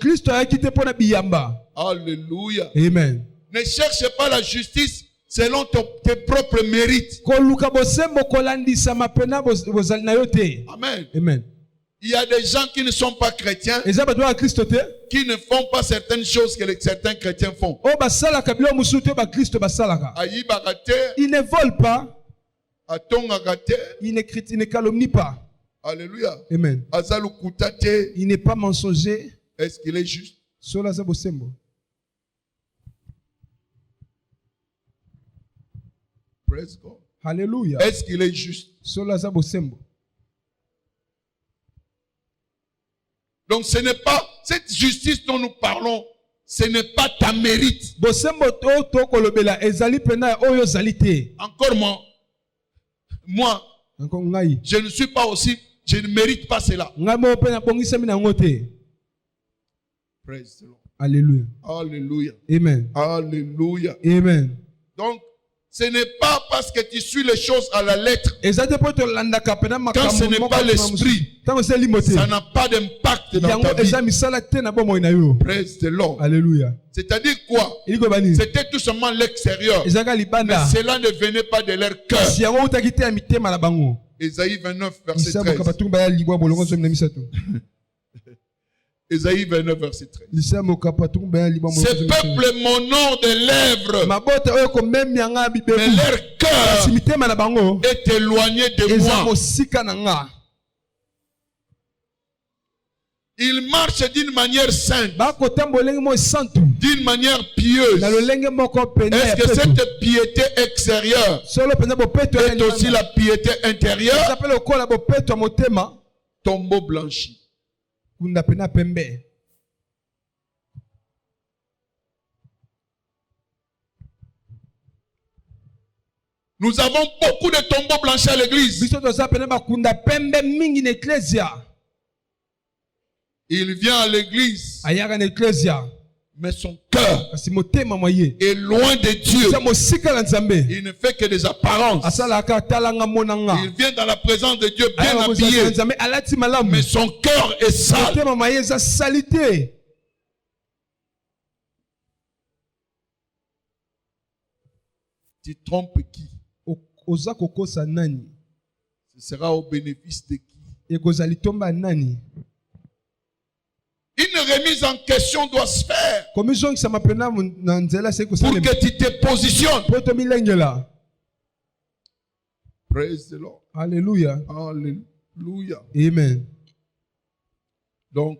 Alléluia. Amen. Ne cherche pas la justice selon tes propres mérites. Amen. Amen. Il y a des gens qui ne sont pas chrétiens, qui ne font pas certaines choses que certains chrétiens font. Ils ne volent pas. Ils ne calomnient pas. Alléluia. Amen. Il n'est pas mensonger. Est-ce qu'il est juste? Praise God. Alléluia. Est-ce qu'il est juste? Donc ce n'est pas cette justice dont nous parlons, ce n'est pas ta mérite. Encore moi, je ne suis pas aussi, je ne mérite pas cela. Praise the Lord. Alléluia. Alléluia. Amen. Alléluia. Amen. Donc, ce n'est pas parce que tu suis les choses à la lettre. Quand ce n'est pas l'esprit, ça n'a pas d'impact dans ta vie. Praise the Lord. Alléluia. C'est-à-dire quoi? C'était tout simplement l'extérieur. Mais cela ne venait pas de leur cœur. Ésaïe 29, verset 13. Ésaïe 29, verset 13. Ce peuple mon nom des lèvres, mais leur cœur est éloigné de moi. Ils marchent d'une manière sainte, d'une manière pieuse. Est-ce que cette piété extérieure est aussi la piété intérieure? Tombeau blanchi. Nous avons beaucoup de tombeaux blanchis à l'église. Il vient à l'église, mais son cœur est loin de Dieu. Il ne fait que des apparences. Il vient dans la présence de Dieu bien habillé, mais son cœur est sale. Tu trompes qui? Ce sera au bénéfice de qui? Une remise en question doit se faire pour que tu te positionnes. Praise the Lord. Alléluia. Alléluia. Amen. Donc,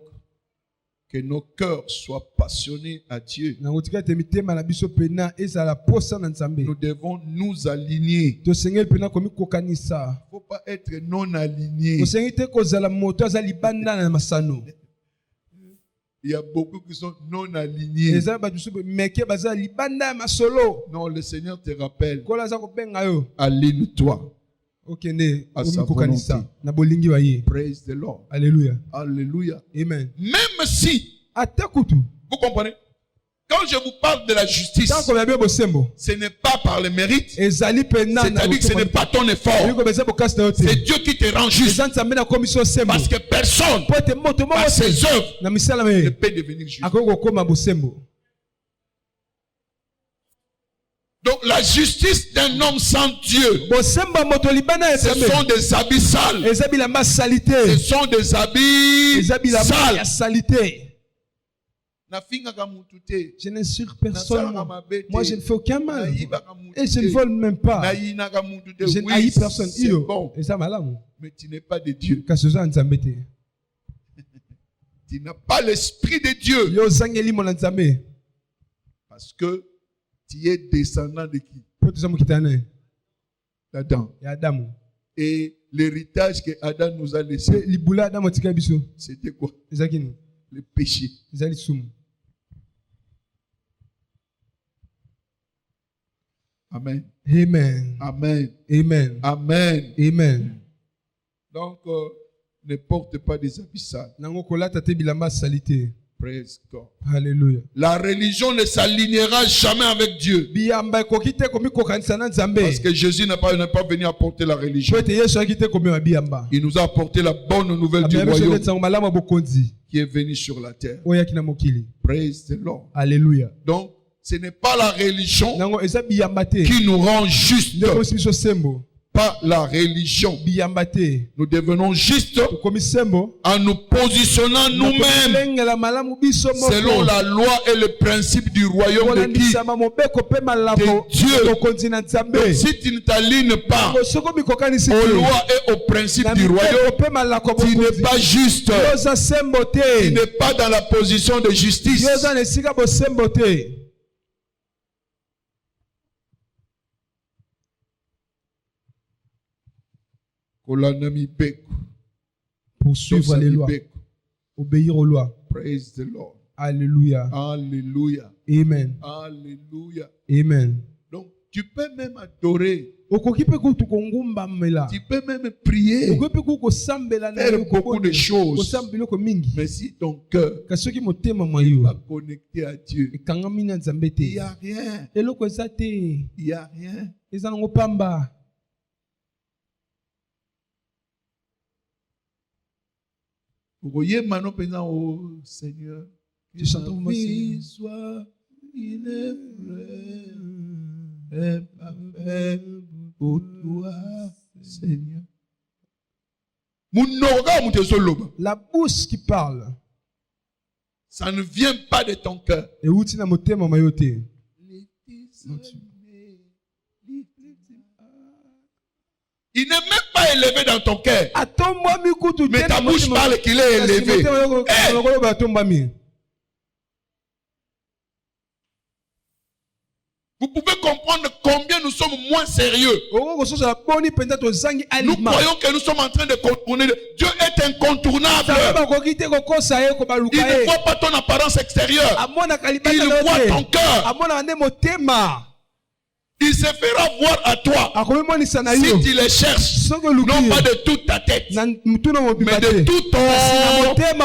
que nos cœurs soient passionnés à Dieu. Nous devons nous aligner. Il ne faut pas être non aligné. Il y a beaucoup qui sont non alignés. Non, le Seigneur te rappelle. Aligne-toi à sa volonté. Praise the Lord. Alléluia. Alléluia. Amen. Même si, vous comprenez, quand je vous parle de la justice, ce n'est pas par le mérite, c'est-à-dire que ce n'est pas ton effort, c'est Dieu qui te rend juste, parce que personne, par ses œuvres, ne peut devenir juste. Donc la justice d'un homme sans Dieu, ce sont des habits sales, ce sont des habits sales. Je n'insulte personne. Moi, je ne fais aucun mal. Et je ne vole même pas. Je n'haïs personne. Mais tu n'es pas de Dieu. Tu n'as pas l'esprit de Dieu. Parce que tu es descendant de qui? D'Adam. Et l'héritage que Adam nous a laissé, c'était quoi? Le péché. Amen. Amen. Amen. Amen. Amen. Amen. Donc, ne porte pas des habits sales. Praise God. Alléluia. La religion ne s'alignera jamais avec Dieu. Parce que Jésus n'est pas venu apporter la religion. Il nous a apporté la bonne nouvelle du royaume qui est venu sur la terre. Praise the Lord. Alléluia. Donc, ce n'est pas la religion qui nous rend juste. Pas la religion. Nous devenons justes en nous positionnant nous-mêmes selon la loi et le principe du royaume de qui? De Dieu. Donc, si tu ne t'alignes pas aux lois et aux principes du royaume, tu n'es pas juste. Tu n'es pas dans la position de justice. Poursuivre les lois. Obéir aux lois. Praise the Lord. Alléluia. Alléluia. Amen. Alléluia. Amen. Donc, tu peux même adorer. Tu peux même prier. Faire beaucoup de choses. Mais si ton cœur n'est pas connecté à Dieu, il n'y a rien. Il n'y a rien. Vous voyez maintenant, oh Seigneur, que ta vie soit une vraie parfaite pour toi, Seigneur. La bouche qui parle Ça ne vient pas de ton cœur. Il n'est même pas élevé dans ton cœur. Mais ta bouche parle qu'il est élevé. Vous pouvez comprendre combien nous sommes moins sérieux. Nous croyons que nous sommes en train de contourner. Dieu est incontournable. Il ne voit pas ton apparence extérieure. Il voit ton cœur. Il se fera voir à toi si tu le cherches, non pas de toute ta tête, mais de tout ton cœur.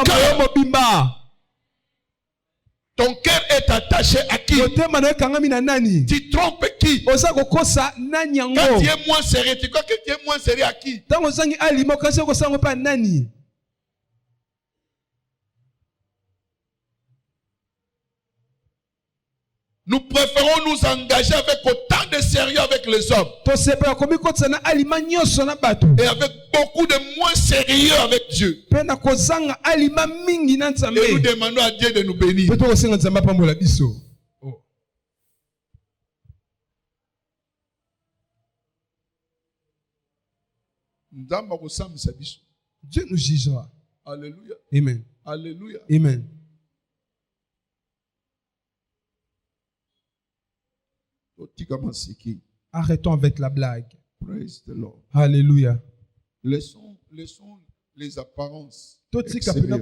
Ton cœur est attaché à qui? Tu trompes qui? Quand tu es moins sérieux, tu crois que tu es moins sérieux à qui? Nous préférons nous engager avec autant de sérieux avec les hommes. Et avec beaucoup de moins sérieux avec Dieu. Et nous demandons à Dieu de nous bénir. Dieu nous jugera. Alléluia. Amen. Alléluia. Amen. Arrêtons avec la blague. Praise the Lord. Alléluia. Laissons les apparences extérieures.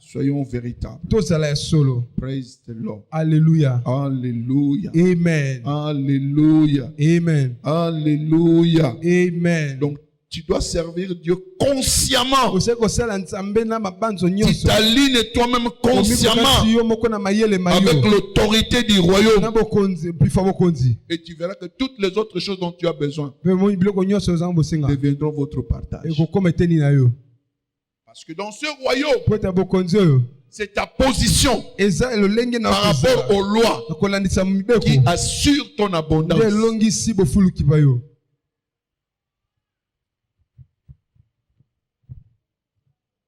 Soyons véritables. Praise the Lord. Alléluia. Alléluia. Amen. Alléluia. Amen. Alléluia. Amen. Donc, tu dois servir Dieu consciemment. Tu t'alignes toi-même consciemment avec l'autorité du royaume. Et tu verras que toutes les autres choses dont tu as besoin deviendront votre partage. Parce que dans ce royaume, c'est ta position par rapport aux lois qui assure ton abondance.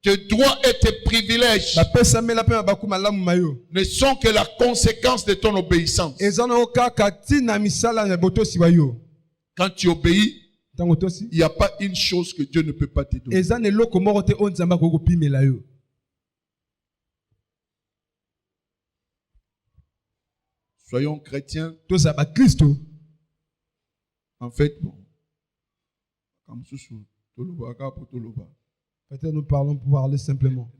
Tes droits et tes privilèges ne sont que la conséquence de ton obéissance. Quand tu obéis, il n'y a pas une chose que Dieu ne peut pas te donner. Soyons chrétiens. En fait, bon. Peut-être nous parlons pour parler simplement.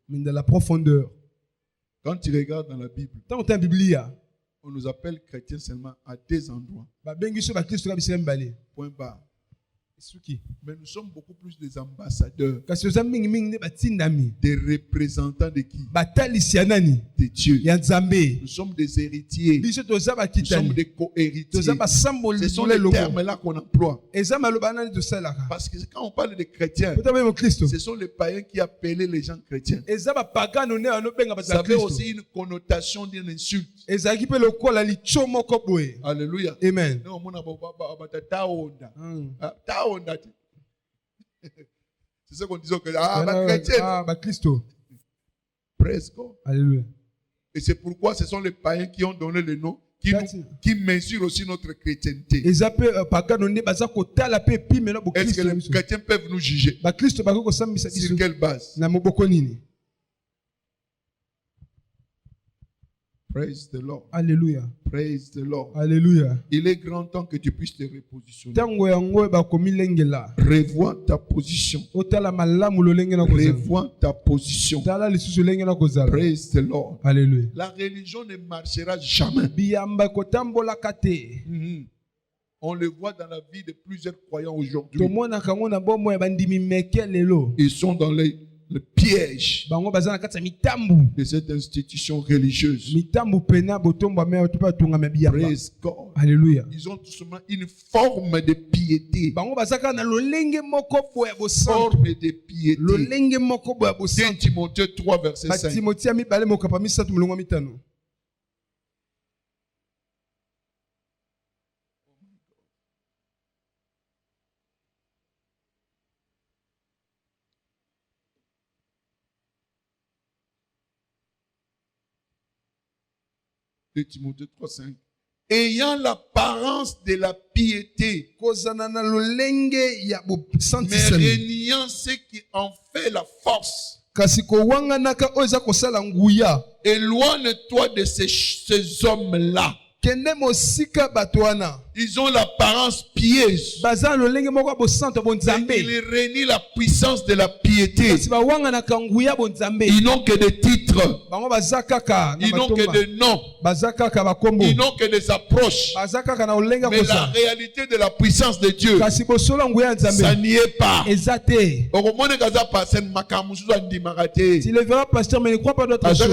Mais de la profondeur. Quand tu regardes dans la Bible, on nous appelle chrétiens seulement à des endroits. Point barre. Mais nous sommes beaucoup plus des ambassadeurs, des représentants de qui? De Dieu. Nous sommes des héritiers. Nous sommes des co-héritiers. Ce sont les termes-là qu'on emploie. Parce que quand on parle de chrétiens, ce sont les païens qui appelaient les gens chrétiens. Ça avait aussi une connotation d'une insulte. Alléluia. Amen. C'est ce qu'on disait que chrétien. Praise God. Alléluia. Et c'est pourquoi ce sont les païens qui ont donné le nom, qui mesurent aussi notre chrétienté. Est-ce que les chrétiens peuvent nous juger? Sur quelle base? Praise the Lord. Alléluia. Praise the Lord. Alléluia. Il est grand temps que tu puisses te repositionner. Revois ta position. Revois ta position. Praise the Lord. Alléluia. La religion ne marchera jamais. On le voit dans la vie de plusieurs croyants aujourd'hui. Ils sont dans le piège de cette institution religieuse. Praise God. Alléluia. Ils ont tout simplement une forme de piété. Forme de piété. 2 Timothée 3 verset 5. 2 Timothée 3:5. Ayant l'apparence de la piété, mais régnant ce qui en fait la force. Éloigne-toi de ces hommes-là. Ils ont l'apparence pieuse. Mais ils renient la puissance de la piété. Ils n'ont que des titres. Ils n'ont que des noms. Ils n'ont que des approches. Mais la réalité de la puissance de Dieu, ça n'y est pas. Tu le verras, pasteur, mais ne crois pas d'autre chose.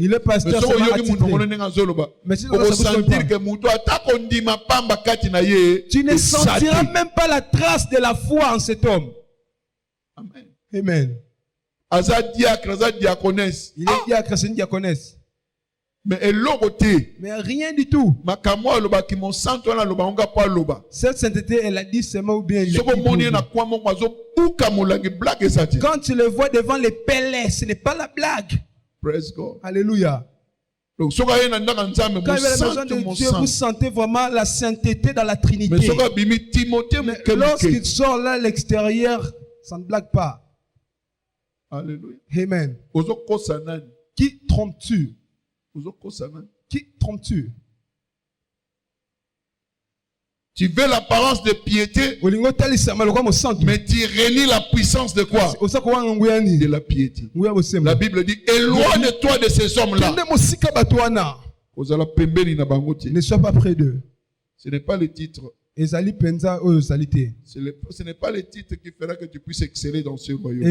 Il est pasteur seulement attitré. Mais si tu ne sentiras même pas la trace de la foi en cet homme. Amen. Amen. Il est diacre, c'est une diaconesse. Mais rien du tout. Cette sainteté, elle a dit seulement ou bien il est. Quand tu le vois devant les pélés, ce n'est pas la blague. Praise God. Alléluia. Donc, quand il y a besoin de Dieu, vous sentez vraiment la sainteté dans la Trinité. Mais lorsqu'il sort là à l'extérieur, ça ne blague pas. Alléluia. Amen. Qui trompes-tu? Qui trompes-tu? Tu veux l'apparence de piété, mais tu rénies la puissance de quoi? De la piété. La Bible dit, éloigne-toi de ces hommes-là. Ne sois pas près d'eux. Ce n'est pas le titre. Ce n'est pas le titre qui fera que tu puisses exceller dans ce royaume.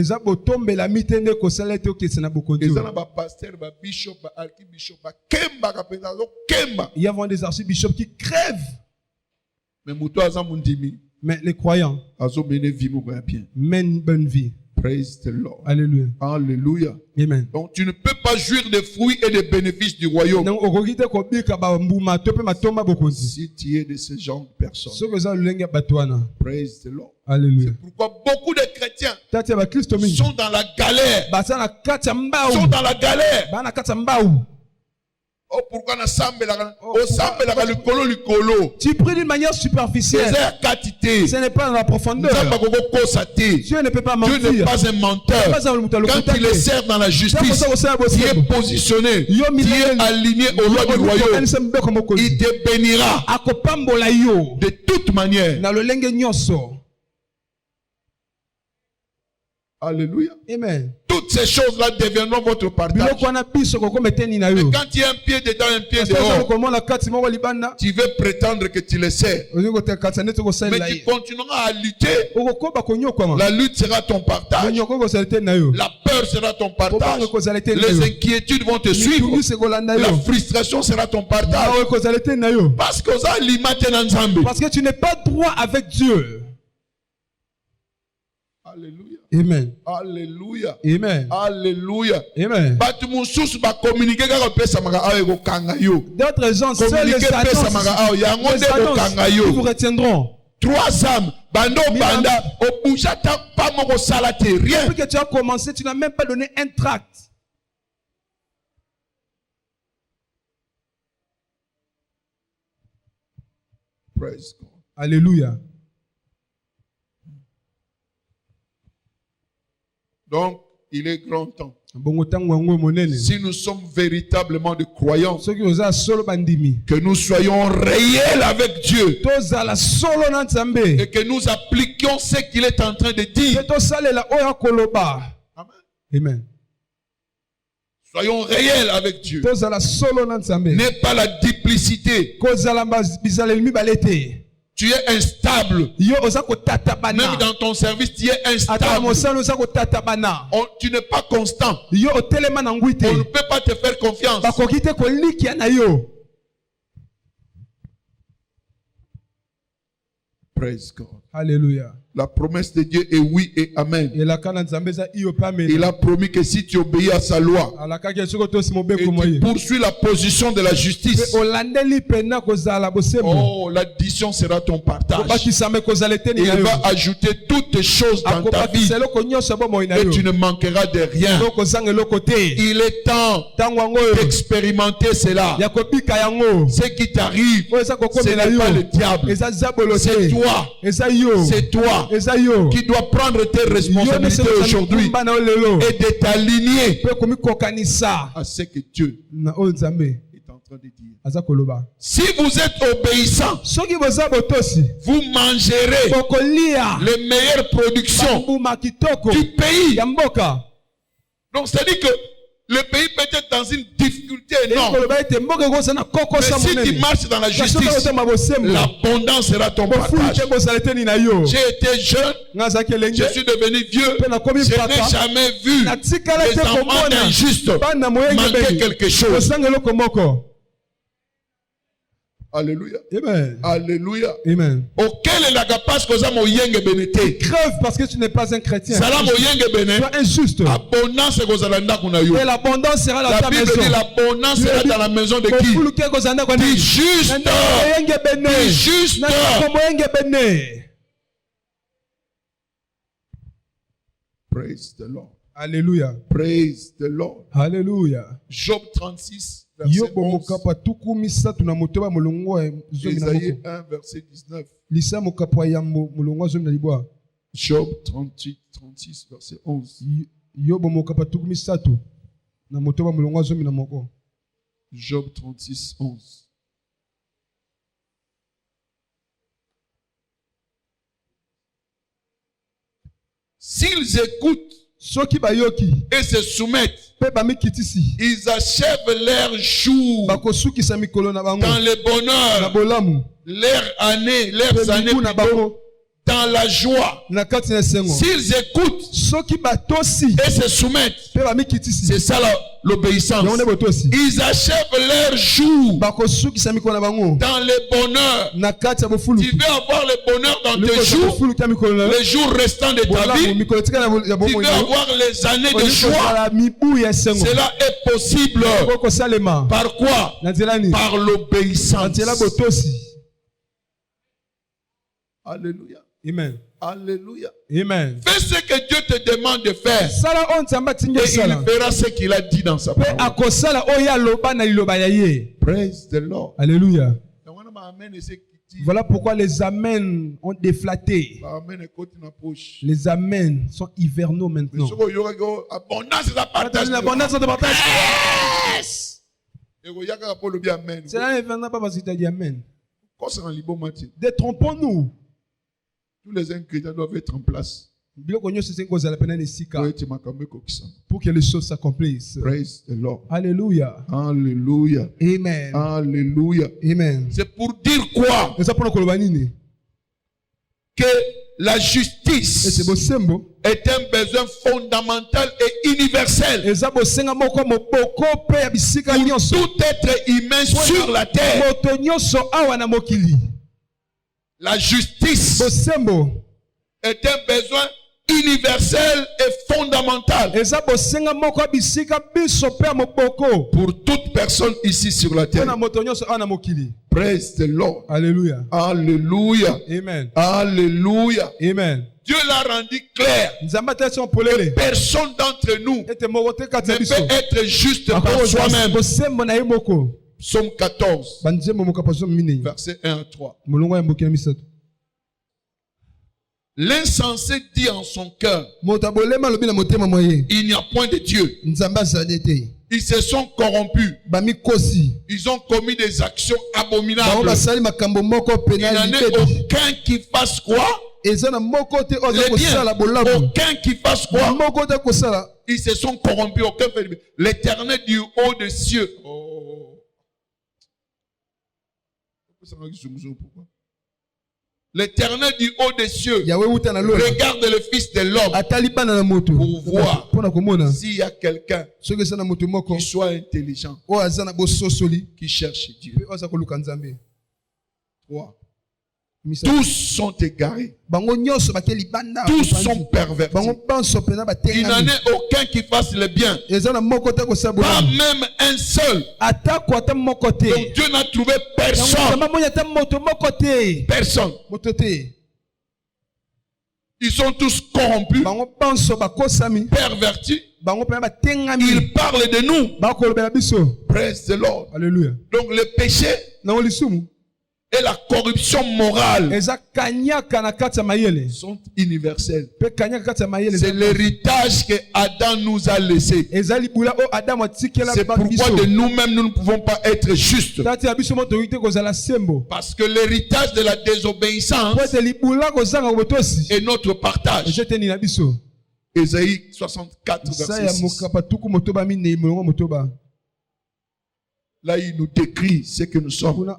Il y a des archibishops qui crèvent. Mais les croyants mènent bonne vie. Praise the Lord. Alléluia. Alléluia. Amen. Donc tu ne peux pas jouir des fruits et des bénéfices du royaume si tu es de ce genre de personnes. Praise the Lord. Alléluia. C'est pourquoi beaucoup de chrétiens sont dans la galère. Sont dans la galère. Oh, pourquoi tu pries d'une manière superficielle. Ce n'est pas dans la profondeur. Dieu ne peut pas mentir. Dieu n'est pas un menteur. Quand il les sert dans la justice, tu es positionné, tu es aligné aux lois du royaume. Il te bénira de toute manière. Alléluia. Amen. Toutes ces choses-là deviendront votre partage. Mais quand il y a un pied dedans, un pied dehors, tu veux prétendre que tu le sais. Mais tu continueras à lutter. La lutte sera ton partage. La peur sera ton partage. Les inquiétudes vont te suivre. La frustration sera ton partage. Parce que tu n'es pas droit avec Dieu. Alléluia. Amen. Alléluia. Amen. Alléluia. Amen. D'autres gens, seuls les Satans qui vous retiendront. 3 âmes. Depuis que tu as commencé, tu n'as même pas donné un tract. Praise God. Alléluia. Donc, il est grand temps. Si nous sommes véritablement des croyants, que nous soyons réels avec Dieu et que nous appliquions ce qu'il est en train de dire. Amen. Amen. Soyons réels avec Dieu. N'est pas la duplicité. Tu es instable. Même dans ton service, tu es instable. Tu n'es pas constant. On ne peut pas te faire confiance. Praise God. Alléluia. La promesse de Dieu est oui et amen. Il a promis que si tu obéis à sa loi et tu poursuis la position de la justice, oh, l'addition sera ton partage. Il va ajouter toutes les choses dans ta vie et tu ne manqueras de rien. Il est temps d'expérimenter cela. Ce qui t'arrive, ce n'est pas le diable. C'est toi qui dois prendre tes responsabilités aujourd'hui et de t'aligner à ce que Dieu est en train de dire. Si vous êtes obéissant, vous mangerez les meilleures productions du pays. Donc c'est-à-dire que le pays peut être dans une difficulté énorme. Mais si tu marches dans la justice, l'abondance sera ton partage. J'ai été jeune, je suis devenu vieux, je n'ai jamais vu les enfants injustes manquer quelque chose. Alléluia. Amen. Alléluia. Amen. Auquel est la capacité que ça moyenge bénété. Crève parce que tu n'es pas un chrétien. Ça la moyenge béné. Tu es injuste. Abondance que vous allez dans kuna yo. Et l'abondance sera dans ta maison. La Bible dit l'abondance sera dans la maison de qui? Du juste. Du juste. Praise the Lord. Alléluia. Praise the Lord. Alléluia. Job 36. Verset 11. Isaïe 1, verset 19. Job 38, 36, verset 11. Job 36, 11. S'ils écoutent et se soumettent, ils achèvent leur jour dans le bonheur, leurs années dans la joie. S'ils écoutent et se soumettent, c'est ça l'obéissance. Ils achèvent leur jour dans le bonheur. Tu veux avoir le bonheur dans tes jours, les jours restants de ta vie. Tu veux avoir les années de joie. Cela est possible. Par quoi? Par l'obéissance. Alléluia. Amen. Alléluia. Amen. Fais ce que Dieu te demande de faire. Et il fera ce qu'il a dit dans sa parole. Praise the Lord. Alléluia. Voilà pourquoi les amens ont déflaté. Les amens sont hivernaux maintenant. Abondance de partage. Cela ne viendra pas parce que tu as dit amen. Détrompons-nous. Tous les ingrédients doivent être en place pour que les choses s'accomplissent. Praise the Lord. Alléluia. Alléluia. Amen. Alléluia. Amen. C'est pour dire quoi? Que la justice est un besoin fondamental et universel pour tout être humain sur la terre. La justice est un besoin universel et fondamental pour toute personne ici sur la terre. Praise the Lord. Alléluia. Alléluia. Amen. Alléluia. Amen. Dieu l'a rendu clair que personne d'entre nous ne peut être juste par soi-même. Psaume 14, verset 1 à 3. L'insensé dit en son cœur, il n'y a point de Dieu. Ils se sont corrompus. Ils ont commis des actions abominables. Il n'y en a aucun qui fasse quoi? Aucun qui fasse quoi? Ils se sont corrompus. L'Éternel du haut des cieux. L'Éternel du haut des cieux regarde le Fils de l'homme pour voir s'il y a quelqu'un qui soit intelligent, qui cherche Dieu. 3. Tous sont égarés. Tous sont pervertis. Il n'en est aucun qui fasse le bien. Pas même un seul. Donc Dieu n'a trouvé personne. Personne. Ils sont tous corrompus, pervertis. Ils parlent de nous. Praise the Lord. Alléluia. Donc le péché et la corruption morale sont universels. C'est l'héritage que Adam nous a laissé. C'est pourquoi de nous-mêmes nous ne pouvons pas être justes. Parce que l'héritage de la désobéissance est notre partage. Ésaïe 64, verset 6. Là, il nous décrit ce que nous sommes.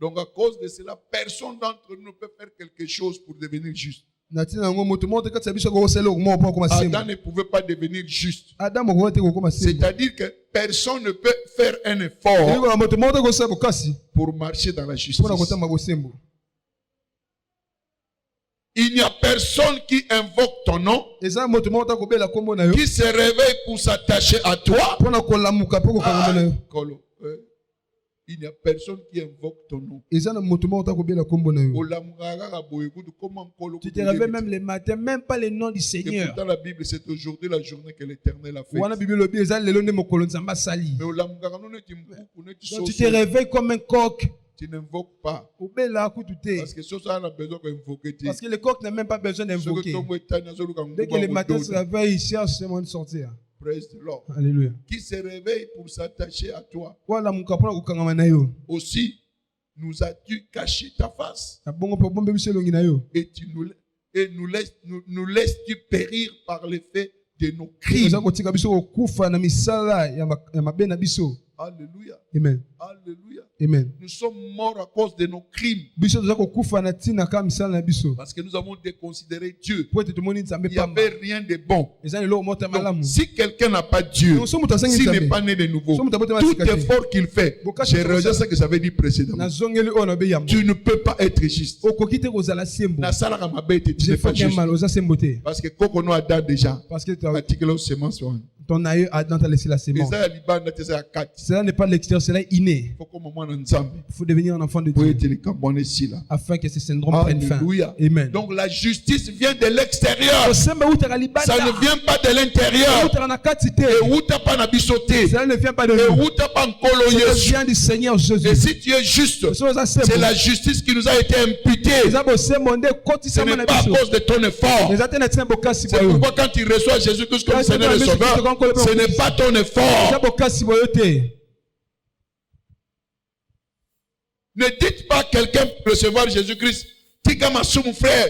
Donc, à cause de cela, personne d'entre nous ne peut faire quelque chose pour devenir juste. Adam ne pouvait pas devenir juste. C'est-à-dire que personne ne peut faire un effort pour marcher dans la justice. Il n'y a personne qui invoque ton nom, qui se réveille pour s'attacher à toi. Il n'y a personne qui invoque ton nom. Tu te réveilles même les matins, même pas le nom du Seigneur. Et pourtant la Bible, c'est aujourd'hui la journée que l'Éternel a faite. Tu te réveilles comme un coq. Tu n'invoques pas. Parce que ce soir, on a besoin d'invoquer. Parce que le coq n'a même pas besoin d'invoquer. Dès que le matin se réveille, il cherche seulement de sortir. Praise the Lord. Alléluia. Qui se réveille pour s'attacher à toi. Aussi, nous as-tu caché ta face. Et nous laisses-tu périr par l'effet de nos crimes. Alléluia. Amen. Alléluia. Amen. Nous sommes morts à cause de nos crimes. Parce que nous avons déconsidéré Dieu. Il n'y avait rien de bon. Donc, si quelqu'un n'a pas Dieu, s'il n'est pas né de nouveau, tout effort qu'il fait, j'ai rejoint ce que j'avais dit précédemment. Tu ne peux pas être juste. Tu n'es pas juste. Parce que Kokono a dit déjà, ton aïeux Adam t'a laissé la sémence. Cela n'est pas de l'extérieur, cela est inné. Il faut devenir un enfant de Dieu afin que ce syndrome prenne fin. Amen. Donc la justice vient de l'extérieur. Ça ne vient pas de l'intérieur. Cela ne vient pas de nous. Cela vient du Seigneur Jésus. Et si tu es juste, c'est la justice qui nous a été imputée. Ce n'est pas à cause de ton effort. C'est pourquoi quand tu reçois Jésus-Christ comme Seigneur et Sauveur, ce n'est pas ton effort. Ne dites pas quelqu'un peut recevoir Jésus-Christ. Mon frère,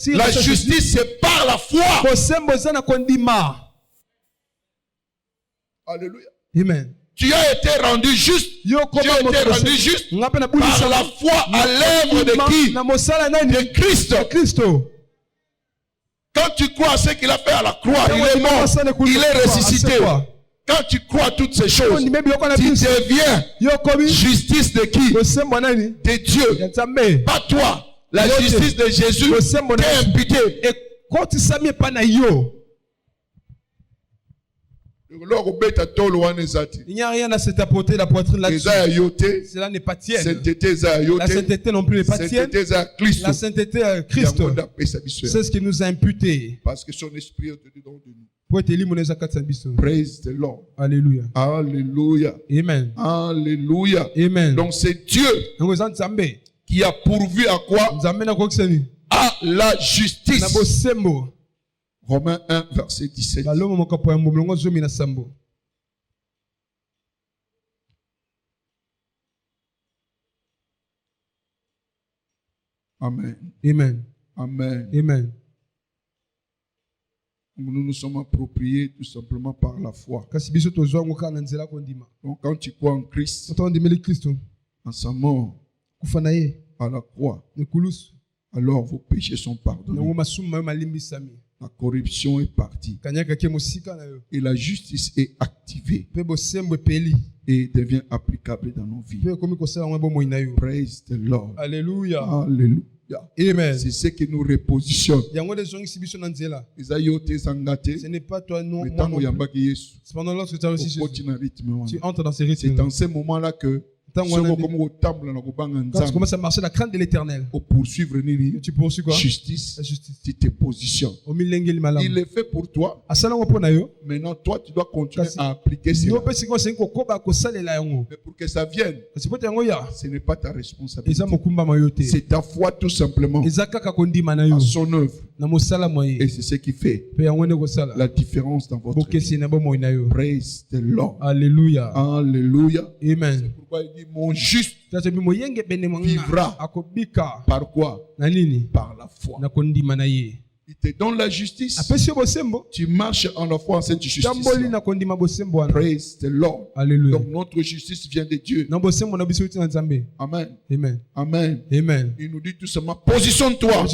la justice c'est par la foi. Alléluia. Amen. Tu as été rendu juste. Tu as été rendu juste par la foi à l'œuvre de qui? De Christ. Quand tu crois à ce qu'il a fait à la croix, il est mort, il est ressuscité. Quand tu crois à toutes ces choses, tu deviens justice de qui? De Dieu. Pas toi. La justice de Jésus t'est imputée. Il n'y a rien à se tapoter la poitrine là-dessus. Cela n'est pas tienne. La sainteté non plus n'est pas tienne. La sainteté à Christ. C'est ce qui nous a imputé. Parce que son esprit est dedans de nous. Praise the Lord. Alléluia. Alléluia. Amen. Alléluia. Amen. Donc c'est Dieu qui a pourvu à quoi? À la justice. Romains 1, verset 17. Amen. Amen. Amen. Amen. Nous nous sommes appropriés tout simplement par la foi. Donc quand tu crois en Christ, en sa mort, à la croix, alors vos péchés sont pardonnés. La corruption est partie. Et la justice est activée. Et devient applicable dans nos vies. Praise the Lord. Alléluia. Alléluia. Amen. C'est ce qui nous repositionne. Ce n'est pas toi, non, moi non plus. Cependant, lorsque tu as reçu Jésus, tu entres dans ces rythmes. C'est dans ces moments-là que quand tu commences à marcher la crainte de l'éternel, tu poursuis quoi? Justice. Tu te positionnes. Il est fait pour toi. Maintenant, toi, tu dois continuer à appliquer cela. Mais pour que ça vienne, ce n'est pas ta responsabilité. C'est ta foi tout simplement à son œuvre. Et c'est ce qui fait la différence dans votre vie. Praise the Lord. Alléluia. Alléluia. Amen. C'est pourquoi il dit mon juste vivra. Par quoi? Par la foi. Il te donne la justice. Tu marches en la foi en cette justice. Praise the Lord. Alléluia. Donc notre justice vient de Dieu. Amen. Amen. Amen. Amen. Il nous dit tout simplement positionne-toi.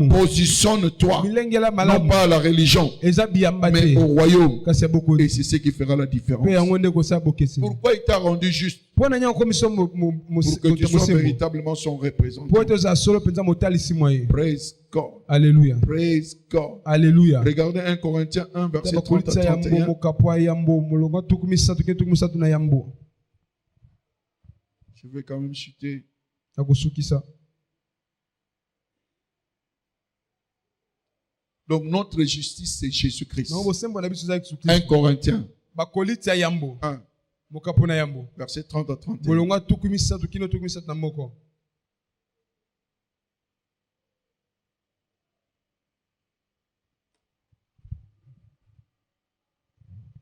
Positionne-toi. Non pas à la religion, mais au royaume. Et c'est ce qui fera la différence. Pourquoi il t'a rendu juste? Pour que tu sois véritablement son représentant. Praise God. Alléluia. Praise God. Alléluia. Regardez 1 Corinthiens 1 verset 30 à 31. Je vais quand même chuter. Donc notre justice c'est Jésus-Christ. 1 Corinthiens 1 verset 30 à 31.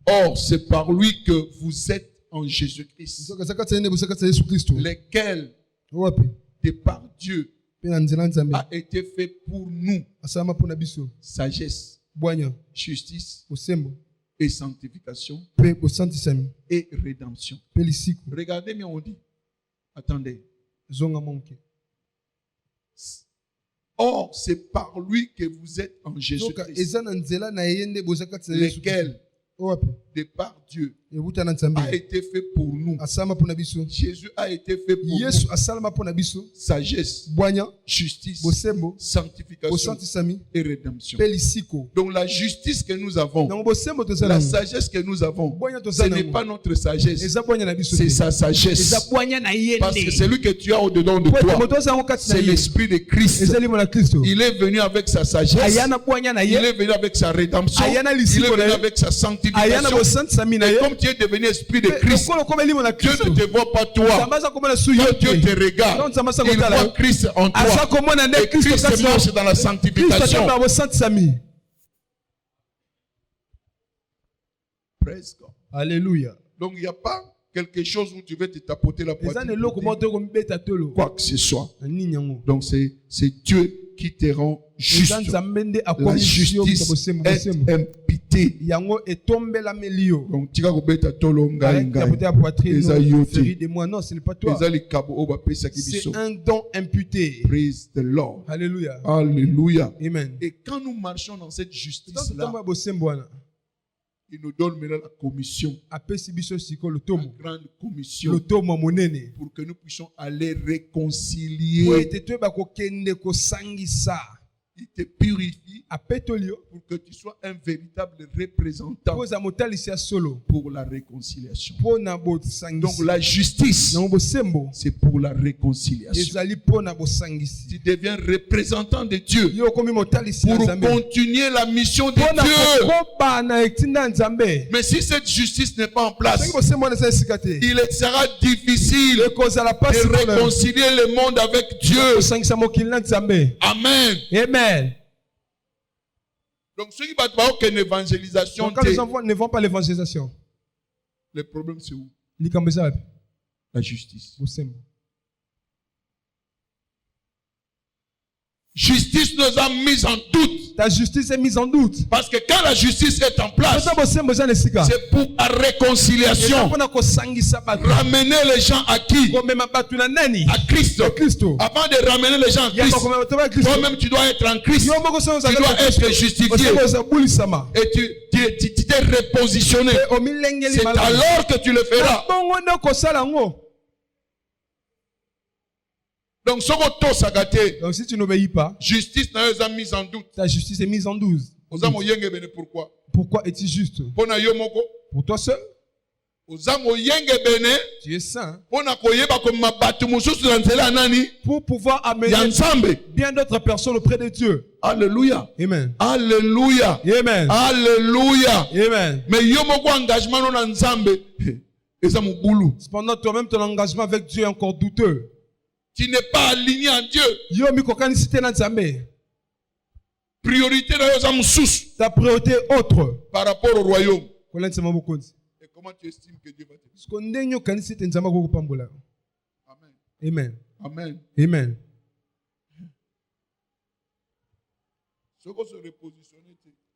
Or, c'est par lui que vous êtes en Jésus-Christ, lequel, de par Dieu, a été fait pour nous sagesse, justice et sanctification et rédemption. Regardez bien, on dit, attendez. Or, c'est par lui que vous êtes en Jésus-Christ, lequel, de par Dieu, a été fait pour nous. Jésus a été fait pour nous. Sagesse, justice, sanctification et rédemption. Donc la justice que nous avons, la sagesse que nous avons, ce n'est pas notre sagesse, c'est sa sagesse. Parce que celui que tu as au-dedans de toi, c'est l'Esprit de Christ. Il est venu avec sa sagesse, il est venu avec sa rédemption, il est venu avec sa sanctification. Et comme tu es devenu esprit de Christ, Dieu ne te voit pas toi. Quand Dieu te regarde, il voit Christ en toi. Et Christ marche dans la sanctification. Praise God. Alléluia. Donc il n'y a pas quelque chose où tu veux te tapoter la poitrine, quoi que ce soit. Donc c'est Dieu qui te rend juste. La justice est imputée. Donc tu vas rebeta tolo ngai ngai. Non, ce n'est pas toi. C'est un don imputé. Praise the Lord. Alléluia. Alléluia. Amen. Et quand nous marchons dans cette justice-là, il nous donne maintenant la commission, la grande commission, pour que nous puissions aller réconcilier. Il te purifie pour que tu sois un véritable représentant pour la réconciliation. Donc la justice, c'est pour la réconciliation. Tu deviens représentant de Dieu pour continuer la mission de Dieu. Mais si cette justice n'est pas en place, il sera difficile de réconcilier le monde avec Dieu. Amen. Amen. Donc ceux qui battent pas aucune évangélisation, quand les enfants ne vont pas l'évangélisation, le problème c'est où? La justice. Justice nous a mis en doute. Ta justice est mise en doute. Parce que quand la justice est en place, c'est pour la réconciliation. Ramener les gens à qui? À Christ. Avant de ramener les gens à Christ, toi-même tu dois être en Christ. Tu dois être justifié. Et tu t'es repositionné. C'est alors que tu le feras. Donc, si tu n'obéis pas, justice n'a mise en doute. Ta justice est mise en doute. Pourquoi? Pourquoi es-tu juste? Pour toi seul? Tu es saint. Pour pouvoir amener bien d'autres personnes auprès de Dieu. Alléluia. Amen. Alléluia. Amen. Alléluia. Amen. Mais engagement non nzambe. Cependant, toi-même, ton engagement avec Dieu est encore douteux. Tu n'es pas aligné en Dieu. Priorité ta priorité autre par rapport au royaume. Et comment tu estimes que Dieu va te dire? Amen. Amen. Amen.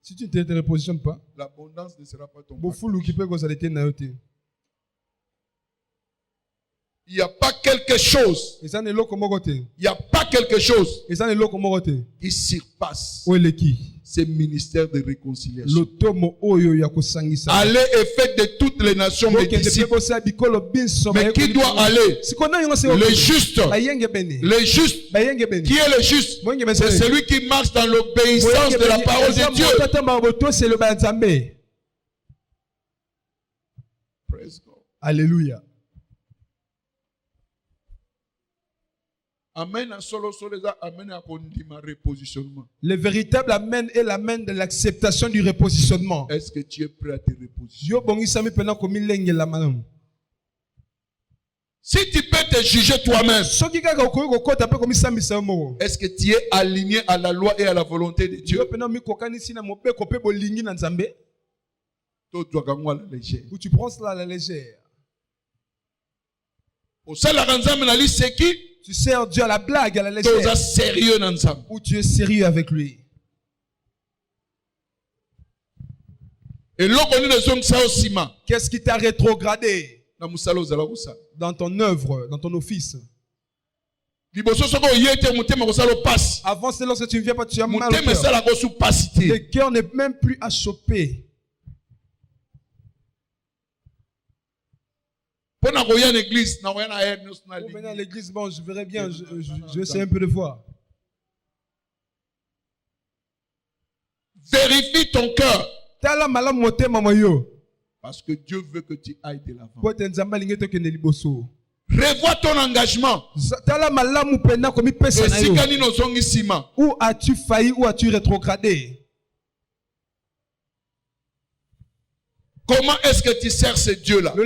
Si tu ne te repositionnes pas, l'abondance ne sera pas ton il n'y a pas quelque chose. Il n'y a pas quelque chose qui surpasse ce ministère de réconciliation. Allez et faites de toutes les nations mes disciples. Mais qui doit aller? Le juste. Le juste. Qui est le juste? C'est celui qui marche dans l'obéissance de la parole de Dieu. Praise God. Alléluia. Amen à solo amen à repositionnement. Le véritable amen est l'amen de l'acceptation du repositionnement. Est-ce que tu es prêt à te repositionner? Si tu peux te juger toi-même, est-ce que tu es aligné à la loi et à la volonté de Dieu? Ou tu prends cela à la légère? Tu sers Dieu à la blague, à la légère. Ou tu es sérieux avec lui. Qu'est-ce qui t'a rétrogradé dans ton œuvre, dans ton office? Avant, c'est lorsque tu ne viens pas, tu as mal au cœur. Le cœur n'est même plus à choper. Pour venir à l'église, bon, je verrai bien, je vais essayer un peu de voir. Vérifie ton cœur. Parce que Dieu veut que tu ailles de l'avant. Revois ton engagement. Où as-tu failli, où as-tu rétrogradé? Comment est-ce que tu sers ce Dieu-là? Quand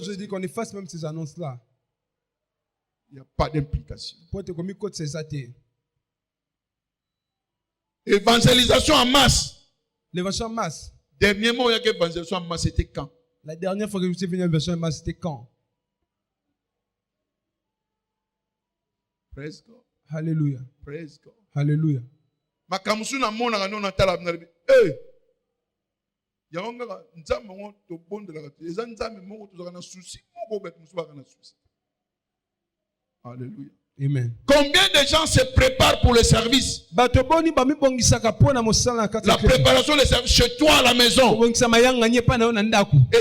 je dis qu'on efface même ces annonces-là, il n'y a pas d'implication. Évangélisation en masse. L'évangélisation en masse. Dernièrement, il y a l'évangélisation en masse, c'était quand? La dernière fois que je suis venu à l'évangélisation en masse, c'était quand? Praise God. Alléluia. Praise God. Alléluia. Makamusuna mona ngano na tala na yanga nzambe ngo to bondela ka eza nzambe moko tozaka na souci moko bet musubaka na souci. Alléluia. Amen. Combien de gens se préparent pour le service? La préparation des services chez toi à la maison. Et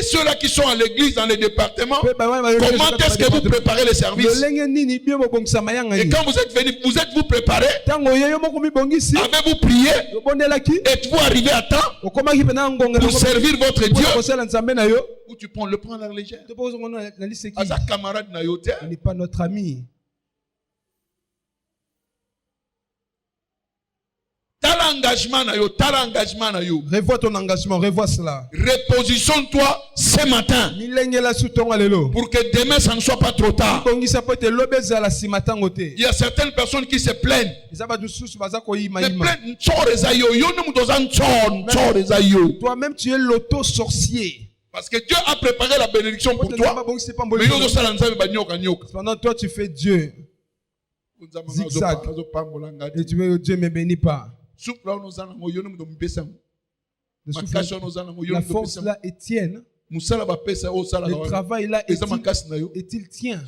ceux-là qui sont à l'église, dans les départements, comment est-ce que vous préparez les services? Et quand vous êtes venus, vous êtes-vous préparé? Avez-vous prié? Êtes-vous arrivé à temps pour servir votre Dieu? Ou tu prends le prends à la légère? Asa camarade na yote. Il n'est pas notre ami. Revois ton engagement, revois cela. Repositionne-toi ce matin. Pour que demain ça ne soit pas trop tard. Il y a certaines personnes qui se plaignent. Toi-même tu es l'auto-sorcier. Parce que Dieu a préparé la bénédiction pour toi. Mais cependant, toi, tu fais Dieu. Zigzag. Et tu veux que Dieu ne me bénisse pas. La force là est tienne. Le travail là est-il tien.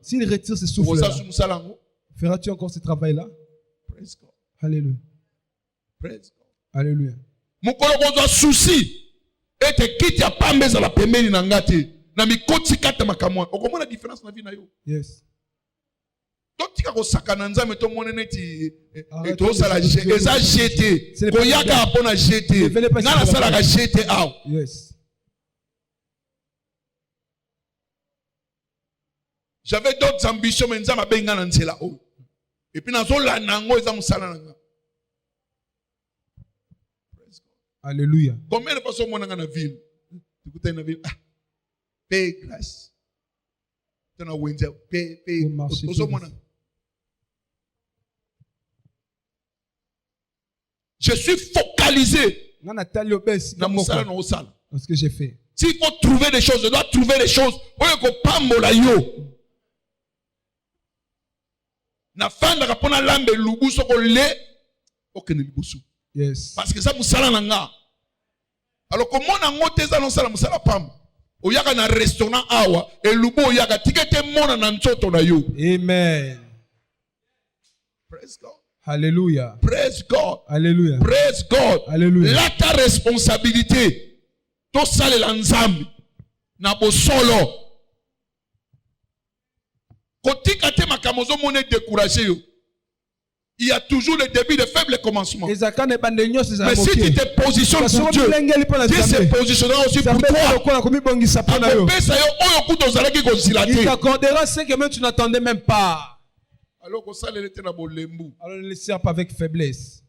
S'il retire ce souffle là, feras-tu encore ce travail là? Alléluia. Alléluia. Ete kiti ya pambe za la pembeni na ngati na mikoti kata makamwa okomona différence na vie na yo. Yes. Totika ko sakana nzambe to mona neti to sala eza jeté ko yaka apona jeté na sala ka jeté aw. Yes. J'avais d'autres ambitions mais nzamba benga na nzela o. Et puis nazo la nango eza musala nanga. Alléluia. Combien de personnes sont dans la ville? Tu écoutes dans la ville. Paix, grâce. Tu as un paix. Je suis focalisé dans ce que j'ai fait. S'il faut trouver des choses, je dois trouver des choses. Na fanda kapona lambe lubuso ko le okene libusu. Yes. Parce que ça musala nanga. Alors comment on a teza non sala musala pam. Oyaka na restaurant awa et lubo oyaka tikete mona na nzoto na yo. Amen. Praise God. Hallelujah. Praise God. Hallelujah. Praise God. Hallelujah. Là ta responsabilité. To sale la nzambi na bosolo. Kotika te makamozo mone décourager yo. Il y a toujours le début de faible commencement. Mais si tu te positionnes pour Dieu, Dieu se positionnera aussi pour toi. Il t'accordera ce que même tu n'attendais même pas. Alors ne le sers pas avec faiblesse.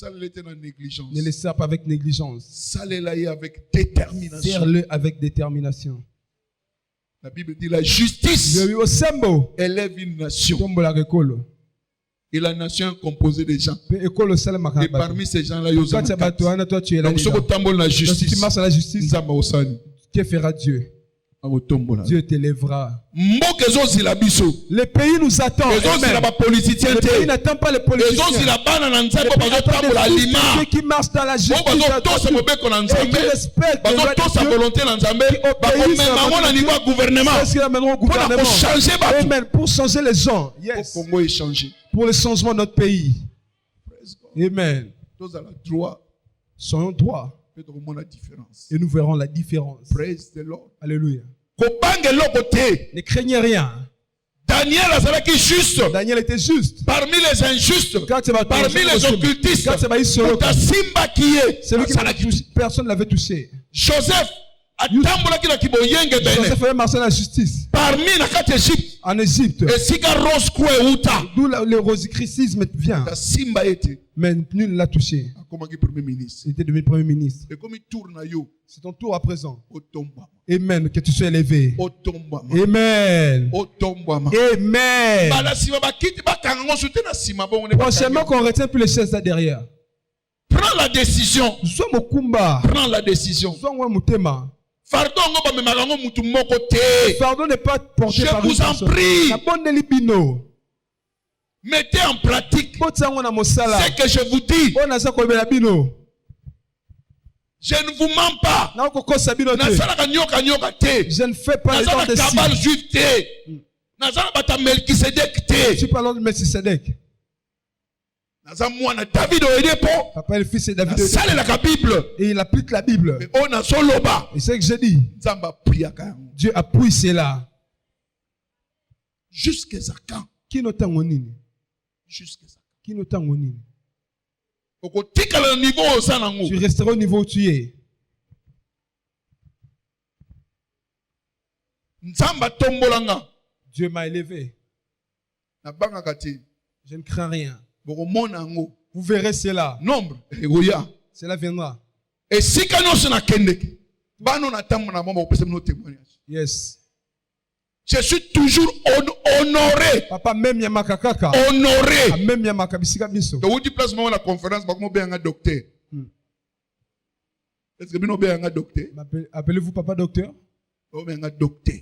Ne le sers pas avec négligence. Sers-le avec détermination. La Bible dit la justice élève une nation. Et la nation est composée de gens. Et parmi ces gens-là, il y a la justice. Que fera Dieu? Dieu t'élèvera. Les pays nous attendent. Les pays n'attendent pas les politiciens. Ceux qui marchent dans la justice et qui respectent la volonté Amen. Pour changer les gens. Yes. Pour le changement de notre pays. Amen. Soyons droits. Et nous verrons la différence. Praise the Lord. Alléluia. Ne craignez rien. Daniel était juste. Parmi les injustes, parmi les occultistes, personne ne l'avait touché. Joseph avait marché dans la justice. En Égypte. D'où le rosicrucisme vient. Mais nul ne l'a touché. Il était devenu premier ministre. C'est ton tour à présent. Amen. Que tu sois élevé. Amen. Amen. Prochainement qu'on retient plus les chaises là derrière. Prends la décision. Prends la décision. Pardon n'est pas porté par une personne. Je vous en prie. Mettez en pratique ce que je vous dis. Je ne vous mens pas. Je ne fais pas les dents de Je suis pas l'homme de Melchisedec. Papa est le fils de David. Et il applique la Bible. Et c'est ce que j'ai dit. Dieu appuie cela. Jusqu'à quand? Qui nous t'a Jusqu'à ça. Qui nous t'a Tu Tu resteras au niveau où tu es. Dieu m'a élevé. Je ne crains rien. Vous verrez cela. Nombre. Cela viendra. Et si yes. Je suis toujours honoré. Papa même yamaka kaka. Honoré. Même yamaka bisika biso. Donc vous dites place la conférence ba mo bien un docteur. Est-ce que vous avez un docteur? Appelez-vous papa docteur? Vous avez un docteur.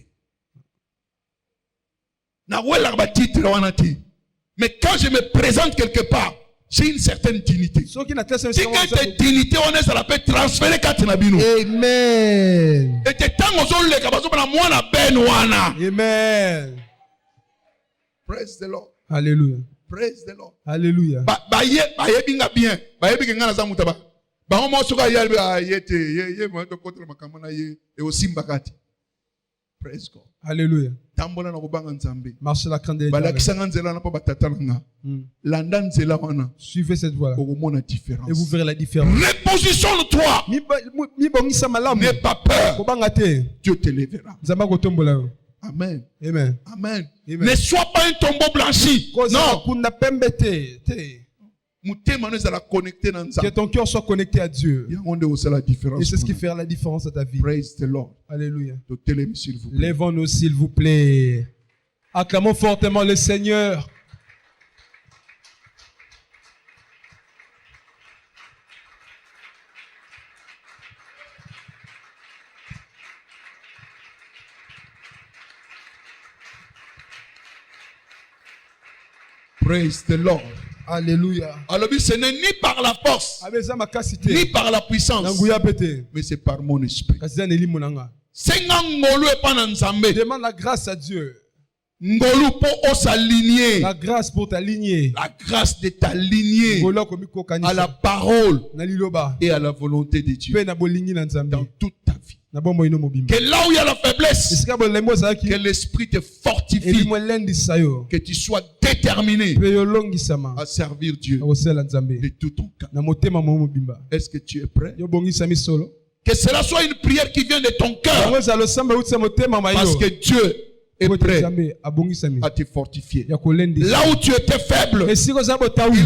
Mais quand je me présente quelque part, j'ai une certaine dignité. Si cette dignité, ça la peut transférer quand tu as bien. Amen. Et Amen. Praise the Lord. Alléluia. Praise the Lord. Alléluia. Praise God. Alléluia. Marchez la crainte de l'Éternel. Suivez cette voie et vous verrez la différence. Repositionne-toi. N'aie pas peur. Dieu te lèvera. Amen. Amen. Amen. Ne sois pas un tombeau blanchi. Non. Que ton cœur soit connecté à Dieu. Et c'est ce qui fera la différence à ta vie. Praise the Lord. Alléluia. S'il vous plaît. Lèvons-nous s'il vous plaît. Acclamons fortement le Seigneur. Praise the Lord. Alléluia. Alors, ce n'est ni par la force, ni par la puissance, mais c'est par mon esprit. Demande la grâce à Dieu. La grâce pour t'aligner. La grâce de t'aligner à la parole et à la volonté de Dieu dans toute ta vie. Que là où il y a la faiblesse, que l'esprit te fortifie, que tu sois déterminé à servir Dieu de tout ton cœur. Est-ce que tu es prêt? Que cela soit une prière qui vient de ton cœur, parce que Dieu est prêt à te fortifier. Là où tu étais faible, il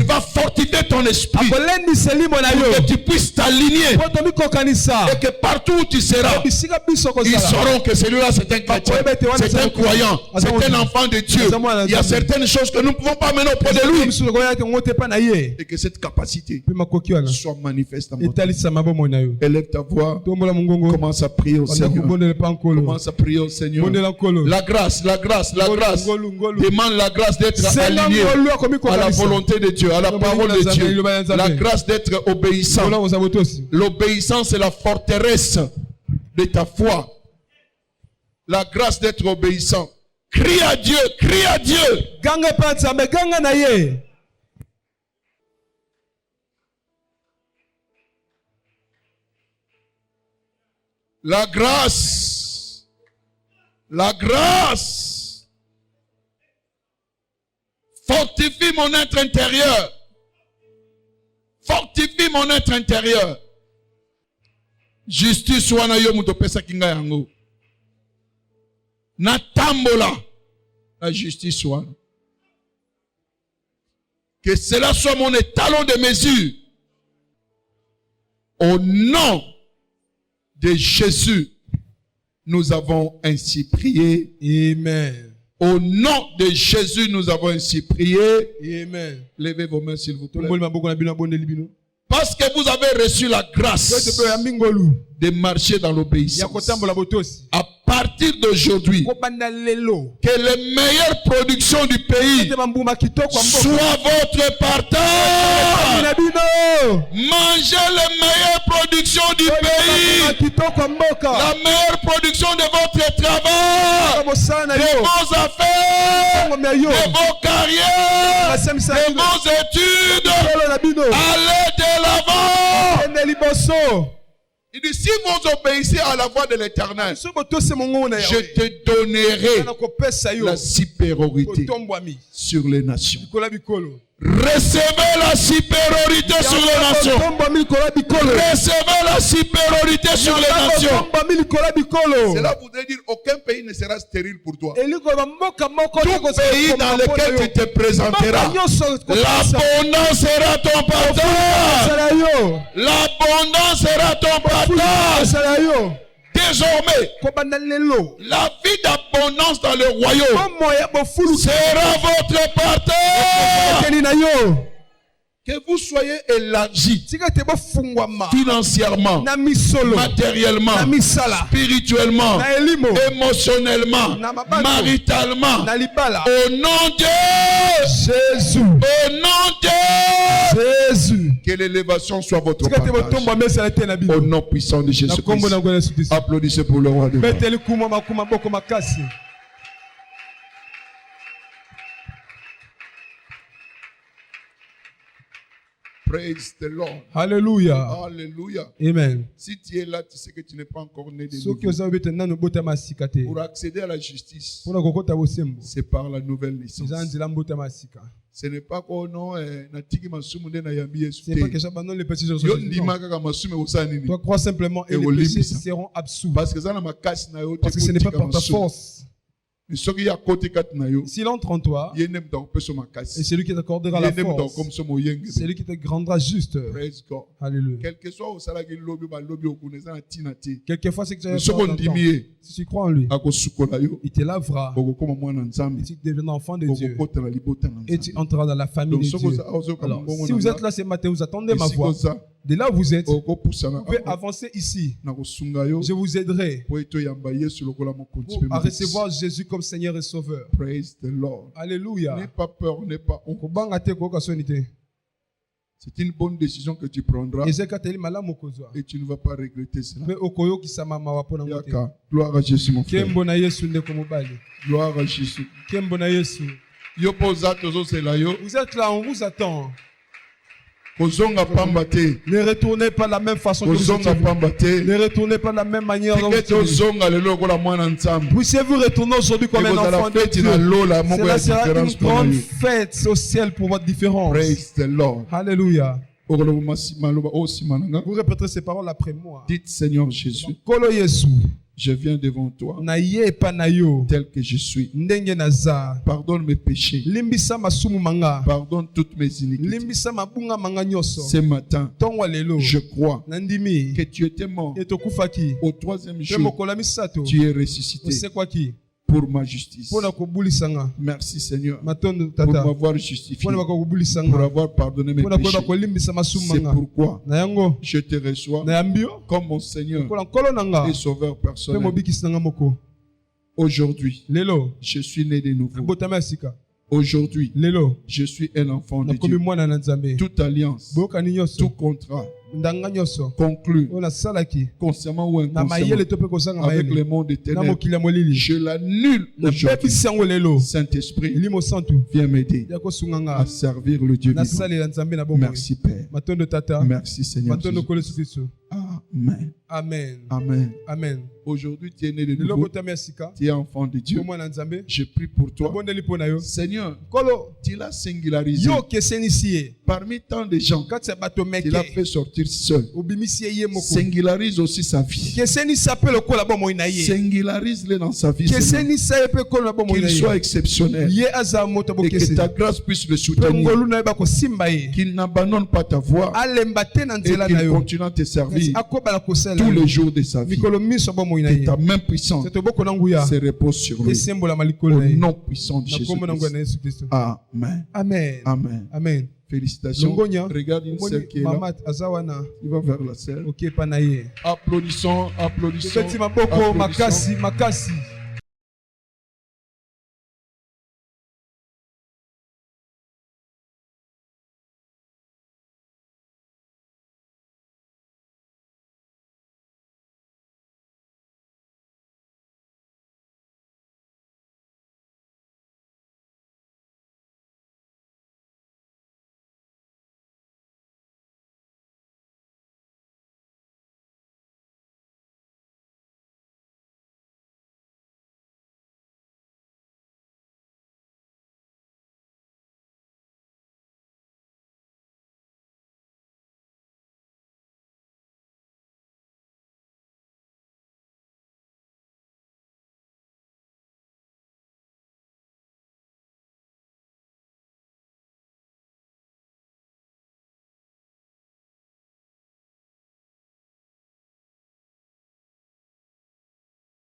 va fortifier ton esprit pour que tu puisses t'aligner et que partout où tu seras, ils sauront que celui-là c'est un chrétien, c'est un croyant, c'est un enfant de Dieu. Il y a certaines choses que nous ne pouvons pas mener auprès de lui et que cette capacité soit manifeste en moi. Élève ta voix, commence à prier au Seigneur. Commence à prier au Seigneur. La grâce. Demande la grâce d'être aligné à la volonté de Dieu, à la parole de Dieu. La grâce d'être obéissant. L'obéissance est la forteresse de ta foi. La grâce d'être obéissant. Crie à Dieu, crie à Dieu. La grâce. La grâce fortifie mon être intérieur. Fortifie mon être intérieur. Justice wana yo muto pesa kinga yango. Na tambola la justice wana. Que cela soit mon étalon de mesure. Au nom de Jésus. Nous avons ainsi prié. Amen. Au nom de Jésus, nous avons ainsi prié. Amen. Levez vos mains, s'il vous plaît. Parce que vous avez reçu la grâce de marcher dans l'obéissance. À partir d'aujourd'hui, que les meilleures productions du pays soient votre partage. Mangez les meilleures productions du pays. La meilleure production de votre travail, de vos affaires, de vos carrières, de vos études. Allez de l'avant. Il dit, si vous obéissez à la voix de l'Éternel, je te donnerai la supériorité sur les nations. Recevez la supériorité sur les nations. Recevez la supériorité sur les nations. Cela voudrait dire aucun pays ne sera stérile pour toi. Tout pays dans lequel tu te présenteras, l'abondance sera ton partage. L'abondance sera ton partage. Désormais, la vie d'abondance dans le royaume sera votre partage. Que vous soyez élargi financièrement, matériellement, spirituellement, émotionnellement, maritalement, au nom de Jésus. Au nom de Jésus. Que l'élévation soit votre partage. Au nom puissant de Jésus-Christ. Applaudissez pour le roi de gloire. Praise the Lord. Hallelujah. Hallelujah. Amen. Si tu es là, tu sais que tu n'es pas encore né de nouveau. Pour accéder à la justice, c'est par la nouvelle naissance. Ce n'est pas qu'on toi crois simplement et les péchés seront absous. Parce que ce n'est pas par ta force. S'il entre en toi, et c'est lui qui t'accordera la force, c'est lui qui te rendra juste. Alléluia. Quelquefois, c'est que tu as si tu crois en lui, il te lavera et tu deviendras enfant de Dieu et tu entreras dans la famille de Dieu. Alors, si vous êtes là ce matin, vous attendez ma voix. De là où vous êtes, vous pouvez avancer ici. Je vous aiderai à recevoir Jésus comme Seigneur et Sauveur. Praise the Lord. Alléluia. N'aie pas peur, n'aie pas honte. C'est une bonne décision que tu prendras et tu ne vas pas regretter cela. Gloire à Jésus, mon frère. Gloire à Jésus. Vous êtes là, on vous attend. Ne retournez pas de la même façon que vous êtes. Ne retournez pas de la même manière dont vous êtes. Puissiez-vous retourner aujourd'hui comme un enfant de Dieu. Cela sera une grande fête au ciel pour votre différence. Praise the Lord. Alléluia. Vous répéterez ces paroles après moi. Dites Seigneur Jésus, je viens devant toi tel que je suis. Pardonne mes péchés. Pardonne toutes mes iniquités. Ce matin, je crois que tu étais mort. Au troisième jour, tu es ressuscité pour ma justice. Merci Seigneur pour m'avoir justifié, pour avoir pardonné mes péchés. C'est pourquoi je te reçois comme mon Seigneur et Sauveur personnel. Aujourd'hui, je suis né de nouveau. Aujourd'hui, je suis un enfant de Dieu. Toute alliance, tout contrat conclu consciemment ou inconsciemment avec le monde éternel, je l'annule aujourd'hui. Saint-Esprit, viens m'aider à servir le Dieu vivant. Merci Père. Merci Seigneur Jésus. Amen. Amen. Amen. Amen. Aujourd'hui, tu es né de nouveau. Tu es enfant de Dieu. Je prie pour toi. Seigneur, tu l'as singularisé. Parmi tant de gens, tu l'as fait sortir seul. Singularise aussi sa vie. Singularise-le dans sa vie. Qu'il soit exceptionnel. Et que ta grâce puisse le soutenir. Qu'il n'abandonne pas ta voie. Et qu'il continue à te servir tous les jours de sa vie. Que ta main puissante se repose sur lui. Au nom puissant de Jésus-Christ. Amen. Amen. Amen. Amen. Félicitations. Regarde une sœur qui est là. Il va vers la selle. Applaudissons, applaudissons. Applaudissons.